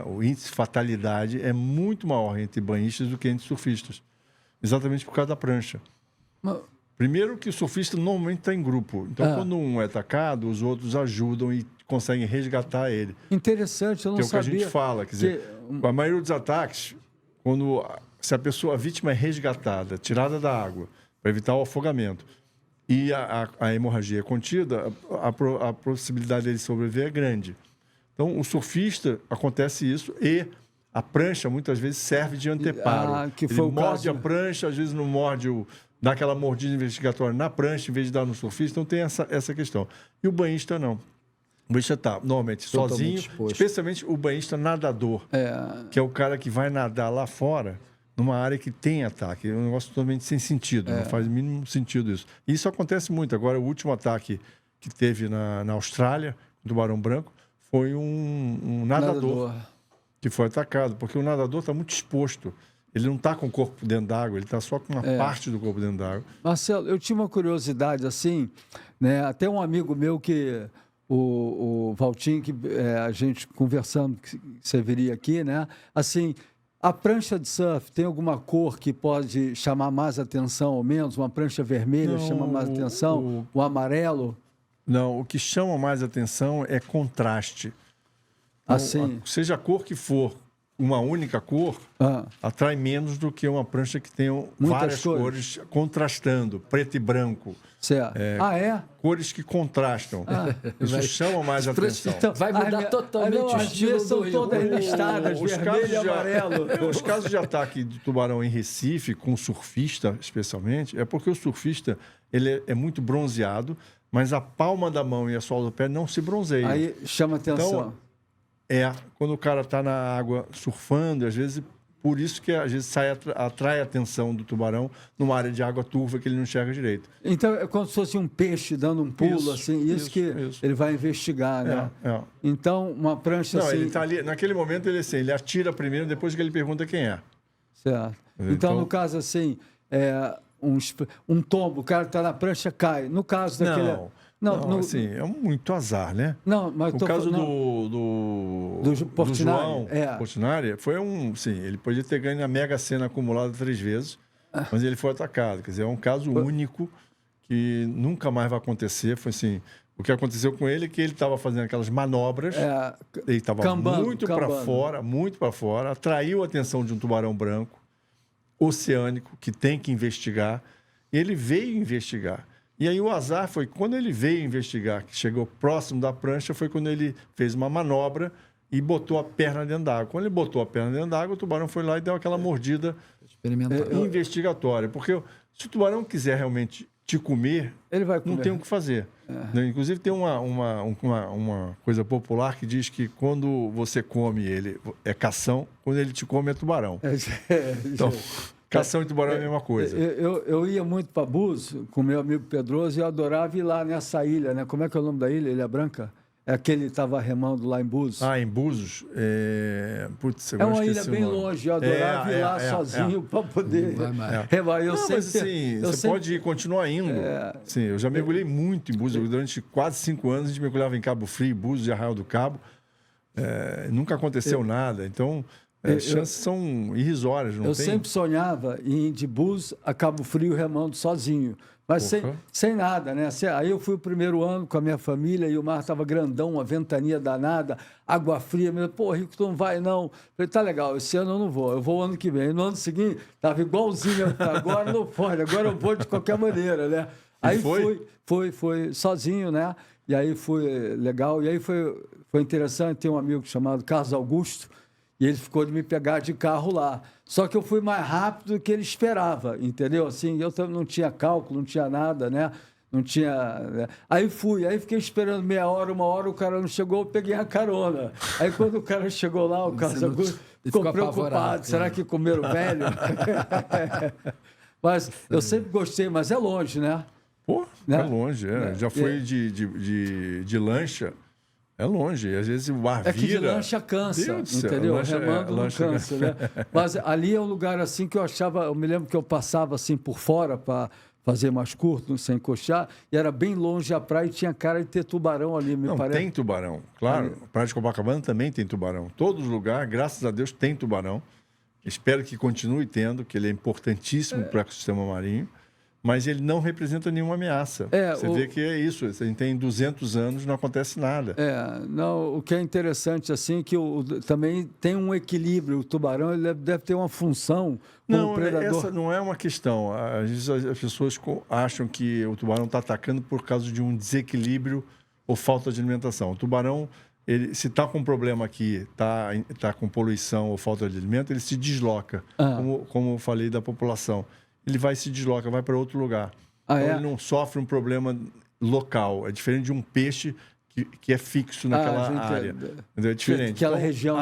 o índice de fatalidade é muito maior entre banhistas do que entre surfistas. Exatamente por causa da prancha. Primeiro que o surfista normalmente está em grupo. Então, quando um é atacado, os outros ajudam e conseguem resgatar ele. Interessante, eu não sabia. Que é o que a gente fala. Quer dizer, a maioria dos ataques, se a vítima é resgatada, tirada da água, para evitar o afogamento, e a hemorragia é contida, a possibilidade dele sobreviver é grande. Então, o surfista, acontece isso, e a prancha, muitas vezes, serve de anteparo. Ele morde a prancha, às vezes não morde dá aquela mordida investigatória na prancha, em vez de dar no surfista. Então, tem essa questão. E o banhista, não. O banhista está, normalmente, sozinho, especialmente o banhista nadador, que é o cara que vai nadar lá fora, numa área que tem ataque. É um negócio totalmente sem sentido, não faz o mínimo sentido isso. E isso acontece muito. Agora, o último ataque que teve na Austrália, do tubarão branco, foi um nadador que foi atacado, porque o nadador está muito exposto. Ele não está com o corpo dentro d'água, ele está só com uma parte do corpo dentro d'água. Marcelo, eu tinha uma curiosidade assim, né? Até um amigo meu que... O Valtinho, que a gente conversando, que você viria aqui, né? Assim, a prancha de surf tem alguma cor que pode chamar mais atenção ou menos? Uma prancha vermelha chama mais atenção? O amarelo? Não, o que chama mais atenção é contraste. Então, assim, seja a cor que for, uma única cor atrai menos do que uma prancha que tenha várias cores contrastando, preto e branco. Certo. Cores que contrastam. Isso chama mais atenção. Então, vai mudar totalmente o estilo são todas listadas, vermelho e amarelo. Os casos de ataque de tubarão em Recife, com surfista especialmente, é porque o surfista ele é muito bronzeado, mas a palma da mão e a sola do pé não se bronzeiam. Aí chama atenção. Então, quando o cara está na água surfando, às vezes, por isso que às vezes atrai a atenção do tubarão numa área de água turva que ele não enxerga direito. Então, é como se fosse um peixe dando um pulo, isso que ele vai investigar, né? Então, uma prancha assim... Ele está ali, naquele momento, ele atira primeiro, depois que ele pergunta quem é. Certo. Então, no caso assim, um tombo, o cara está na prancha, cai. No caso daquele... Não, assim, é muito azar, né? Não, mas o caso do João Portinari foi ele podia ter ganho a Mega Sena acumulada 3 vezes, mas ele foi atacado. Quer dizer, é um caso único que nunca mais vai acontecer. Foi assim, o que aconteceu com ele é que ele estava fazendo aquelas manobras, ele estava muito para fora, atraiu a atenção de um tubarão branco, oceânico, que tem que investigar, e ele veio investigar. E aí o azar foi, quando ele veio investigar, que chegou próximo da prancha, foi quando ele fez uma manobra e botou a perna dentro d'água. Quando ele botou a perna dentro d'água, o tubarão foi lá e deu aquela mordida investigatória. Porque se o tubarão quiser realmente te comer, ele vai comer. Não tem o que fazer. Inclusive tem uma coisa popular que diz que quando você come ele é cação, quando ele te come é tubarão. Então... Cação e tubarão é a mesma coisa. Eu ia muito para Búzios com meu amigo Pedroso e eu adorava ir lá nessa ilha, né? Como é que é o nome da ilha? Ilha Branca? É aquele que estava remando lá em Búzios. Em Búzios? Putz, é uma ilha bem longe, eu adorava ir lá sozinho para poder remar. Você pode continuar indo. Sim, eu já mergulhei muito em Búzios. Durante quase 5 anos a gente mergulhava em Cabo Frio, Búzios e Arraial do Cabo. Nunca aconteceu nada. Então... As chances são irrisórias, não tem? Eu sempre sonhava em ir de Búzios a Cabo Frio remando sozinho, Mas Porra. sem nada, né? Aí eu fui o primeiro ano com a minha família e o mar estava grandão, uma ventania danada, água fria. Pô, Rico, tu não vai, não. Falei, tá legal, esse ano eu não vou, eu vou ano que vem. E no ano seguinte, estava igualzinho, agora não pode, agora eu vou de qualquer maneira, né? Aí foi sozinho, né? E aí foi legal, e aí foi interessante, tem um amigo chamado Carlos Augusto, e ele ficou de me pegar de carro lá. Só que eu fui mais rápido do que ele esperava, entendeu? Assim, eu também não tinha cálculo, não tinha nada, né? Não tinha... né? Aí fiquei esperando meia hora, uma hora, o cara não chegou, eu peguei a carona. Aí quando o cara chegou lá, o Carlos Augusto ficou preocupado, será que comeram velho? Mas eu sempre gostei, mas é longe, né? Pô, né? é longe, já foi de lancha, é longe. E às vezes o ar vira... É que de lancha cansa, Deus entendeu? Lancha, Remando não cansa, né? Mas ali é um lugar assim que eu me lembro que eu passava assim por fora para fazer mais curto, sem coxar, e era bem longe a praia e tinha cara de ter tubarão ali, me parece. Tem tubarão, claro. A Praia de Copacabana também tem tubarão. Todos os lugares, graças a Deus, tem tubarão. Espero que continue tendo, que ele é importantíssimo para o ecossistema marinho. Mas ele não representa nenhuma ameaça. Você vê que é isso. A gente tem 200 anos, não acontece nada. O que é interessante assim que também tem um equilíbrio. O tubarão ele deve ter uma função como predador. Essa não é uma questão. As pessoas acham que o tubarão está atacando por causa de um desequilíbrio ou falta de alimentação. O tubarão, se está com um problema aqui, está com poluição ou falta de alimento, ele se desloca, como eu falei da população. Ele se desloca, vai para outro lugar. Então, ele não sofre um problema local. É diferente de um peixe que é fixo naquela área. É diferente. Aquela região...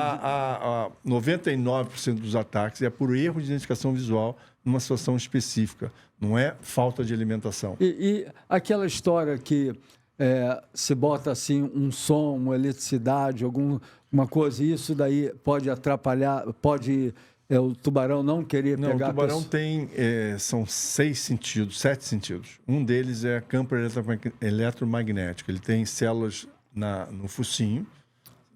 99% dos ataques é por erro de identificação visual numa situação específica. Não é falta de alimentação. E aquela história que se bota assim um som, uma eletricidade, alguma coisa, isso daí pode atrapalhar, pode... o tubarão não queria pegar... Não, o tubarão tem... são 7 sentidos. Um deles é campo eletromagnético. Ele tem células no focinho,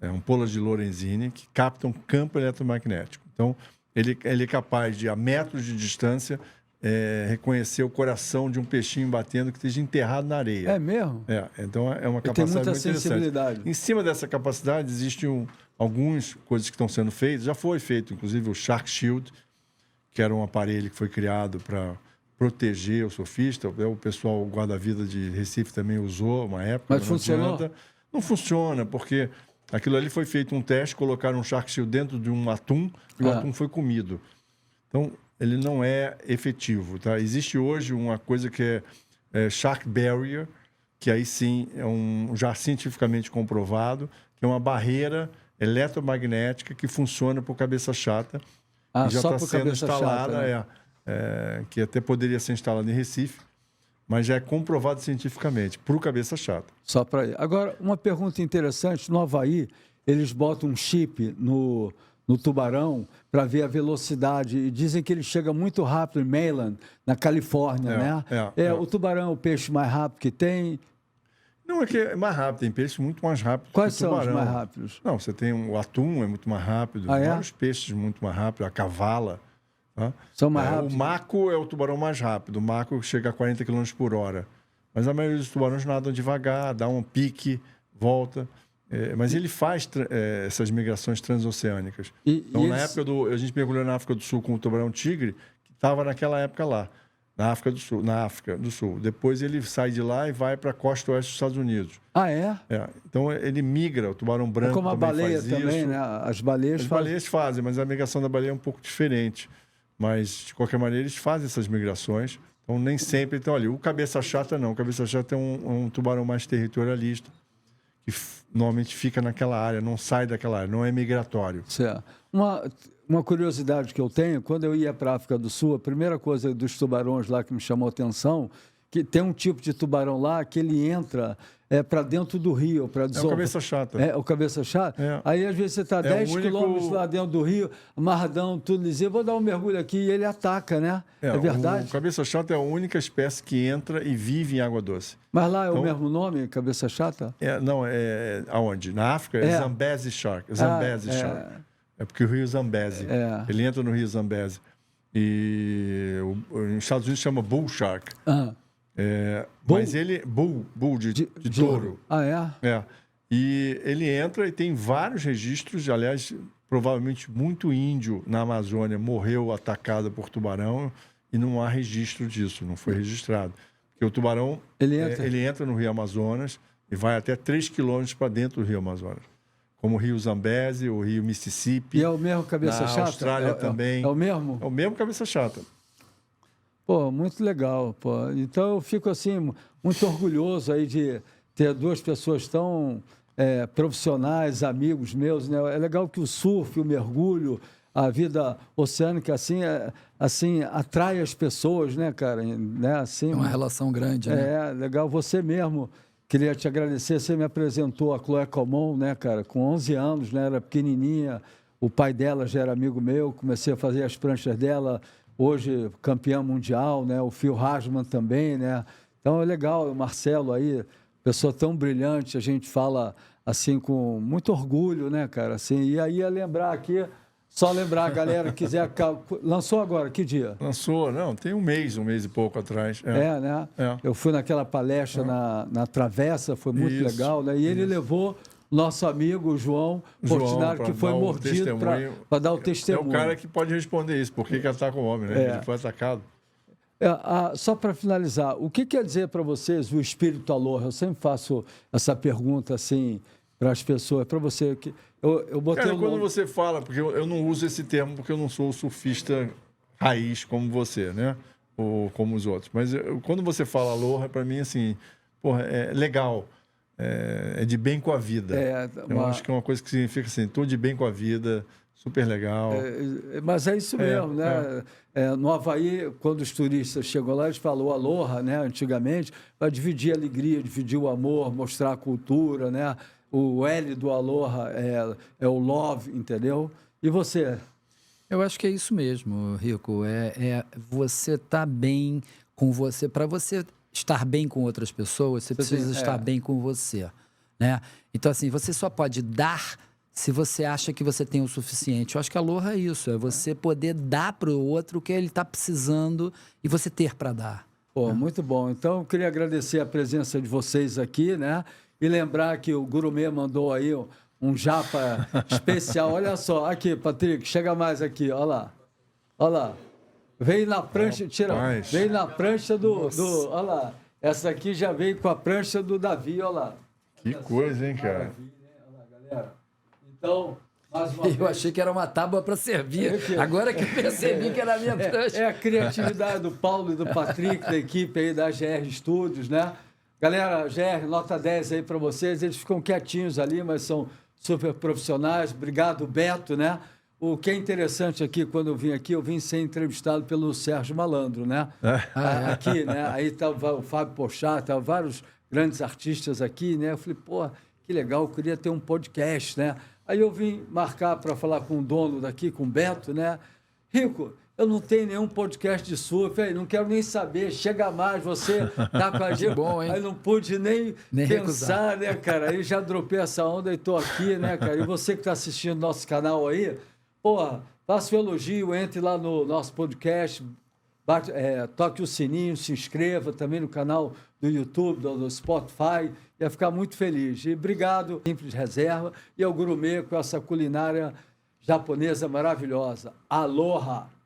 ampolas de Lorenzini, que captam campo eletromagnético. Então, ele é capaz de, a metros de distância, reconhecer o coração de um peixinho batendo que esteja enterrado na areia. É mesmo? Então, é uma capacidade tem muita muito sensibilidade. interessante. Em cima dessa capacidade, existem algumas coisas que estão sendo feitas. Já foi feito, inclusive, o Shark Shield, que era um aparelho que foi criado para proteger o surfista. O pessoal, o guarda-vida de Recife também usou uma época. Mas funcionou? Não funciona, porque aquilo ali foi feito um teste, colocaram um Shark Shield dentro de um atum e o atum foi comido. Então, ele não é efetivo. Tá? Existe hoje uma coisa que é Shark Barrier, que aí sim é já cientificamente comprovado, que é uma barreira eletromagnética que funciona por cabeça chata. E já está sendo instalada, chata, né? Que até poderia ser instalada em Recife, mas já é comprovado cientificamente, para o cabeça chata. Só para ir. Agora, uma pergunta interessante, no Havaí, eles botam um chip no tubarão para ver a velocidade, e dizem que ele chega muito rápido em Mainland, na Califórnia, né? O tubarão é o peixe mais rápido que tem... Não, é que é mais rápido, tem peixes muito mais rápidos. Quais são os mais rápidos? Não, você tem o atum, é muito mais rápido, vários peixes muito mais rápidos, a cavala. Tá? São mais rápidos. O maco é o tubarão mais rápido, o maco chega a 40 km por hora. Mas a maioria dos tubarões nadam devagar, dá um pique, volta. Mas ele faz essas migrações transoceânicas. Então, na época a gente mergulhou na África do Sul com o tubarão tigre, que estava naquela época lá. Na África do Sul. Depois ele sai de lá e vai para a costa oeste dos Estados Unidos. Ah, é? Então ele migra, o tubarão branco como a baleia faz também, isso. né? As baleias fazem, mas a migração da baleia é um pouco diferente. Mas, de qualquer maneira, eles fazem essas migrações. Então, nem sempre... Então, olha, o cabeça chata não. O cabeça chata é um tubarão mais territorialista, que normalmente fica naquela área, não sai daquela área, não é migratório. Certo. Uma curiosidade que eu tenho, quando eu ia para a África do Sul, a primeira coisa dos tubarões lá que me chamou a atenção, que tem um tipo de tubarão lá que ele entra para dentro do rio, para desovar. É o cabeça chata. É o cabeça chata? Aí, às vezes, você está 10 quilômetros lá dentro do rio, amarradão, tudo lisinho, vou dar um mergulho aqui e ele ataca, né? É verdade? O cabeça chata é a única espécie que entra e vive em água doce. Mas lá é o mesmo nome, cabeça chata? Aonde? Na África é Zambezi Shark. Shark. É porque o rio Zambezi. Ele entra no rio Zambezi. E nos Estados Unidos chama Bull Shark. Mas ele... Bull de touro. Ah, é? É. E ele entra e tem vários registros, aliás, provavelmente muito índio na Amazônia morreu atacado por tubarão e não há registro disso, não foi registrado. Porque o tubarão, ele entra no Rio Amazonas e vai até 3 quilômetros para dentro do Rio Amazonas. Como o Rio Zambeze, o Rio Mississippi. E é o mesmo cabeça chata? Na Austrália também. É o mesmo? É o mesmo cabeça chata. Pô, muito legal, pô. Então eu fico assim muito orgulhoso aí de ter duas pessoas tão profissionais, amigos meus, né? É legal que o surf, o mergulho, a vida oceânica assim atrai as pessoas, né, cara? Né? Assim, É uma relação grande, né? É, legal. Você mesmo, queria te agradecer, você me apresentou a Chloé Comon, né, cara? Com 11 anos, né? Era pequenininha, o pai dela já era amigo meu, comecei a fazer as pranchas dela, hoje campeã mundial, né? O Phil Hasman também, né? Então é legal, o Marcelo aí, pessoa tão brilhante, a gente fala assim com muito orgulho, né, cara? Assim, e aí lembrar aqui, só lembrar a galera que quiser... Lançou agora, que dia? Lançou, não, tem um mês e pouco atrás. Né? É. Eu fui naquela palestra na Travessa, foi muito legal, né? E ele levou nosso amigo o João Portinari, que foi mordido para dar o testemunho. É o cara que pode responder isso, por que ataca o homem, né? Ele foi atacado. Só para finalizar, o que quer dizer para vocês o espírito Aloha? Eu sempre faço essa pergunta assim para as pessoas, para você que eu botei Cara, quando você fala, porque eu não uso esse termo porque eu não sou surfista raiz como você, né? Ou como os outros. Mas quando você fala Aloha, para mim assim, porra, é legal. É de bem com a vida. Eu acho que é uma coisa que significa assim, estou de bem com a vida, super legal. Mas é isso mesmo, né? No Havaí, quando os turistas chegam lá, eles falam o Aloha, né? Antigamente, para dividir a alegria, dividir o amor, mostrar a cultura, né? O L do Aloha é o love, entendeu? E você? Eu acho que é isso mesmo, Rico. Você estar bem com você. Para você estar bem com outras pessoas, você precisa estar bem com você, né? Então, assim, você só pode dar se você acha que você tem o suficiente. Eu acho que a Aloha é isso, é você poder dar para o outro o que ele está precisando e você ter para dar. Pô, muito bom. Então, eu queria agradecer a presença de vocês aqui, né? E lembrar que o Gurumê mandou aí um japa especial. Olha só, aqui, Patrick, chega mais aqui, olha lá. Olha lá. Veio na prancha, veio na prancha do... Olha lá. Essa aqui já veio com a prancha do Davi, olha lá. Que coisa, hein, cara? Maravilha, olha lá, galera. Então, mais uma vez... Eu achei que era uma tábua para servir. Agora que eu percebi que era a minha prancha. É a criatividade do Paulo e do Patrick, da equipe aí da GR Studios, né? Galera, GR, nota 10 aí para vocês. Eles ficam quietinhos ali, mas são super profissionais. Obrigado, Beto, né? O que é interessante aqui, quando eu vim ser entrevistado pelo Sérgio Malandro, né? Aqui, né? Aí estava o Fábio Porchat, estavam vários grandes artistas aqui, né? Eu falei, pô, que legal, eu queria ter um podcast, né? Aí eu vim marcar para falar com o dono daqui, com o Beto, né? Rico, eu não tenho nenhum podcast de surf, aí não quero nem saber, chega mais, você tá com a gente. Bom, hein? Aí não pude nem pensar, recusar. né, cara? Aí já dropei essa onda e tô aqui, né, cara? E você que está assistindo nosso canal aí, porra, faça o elogio, entre lá no nosso podcast, toque o sininho, se inscreva também no canal do YouTube, do Spotify, ia ficar muito feliz. E obrigado, Simples Reserva, e ao Gurumê com essa culinária japonesa maravilhosa. Aloha!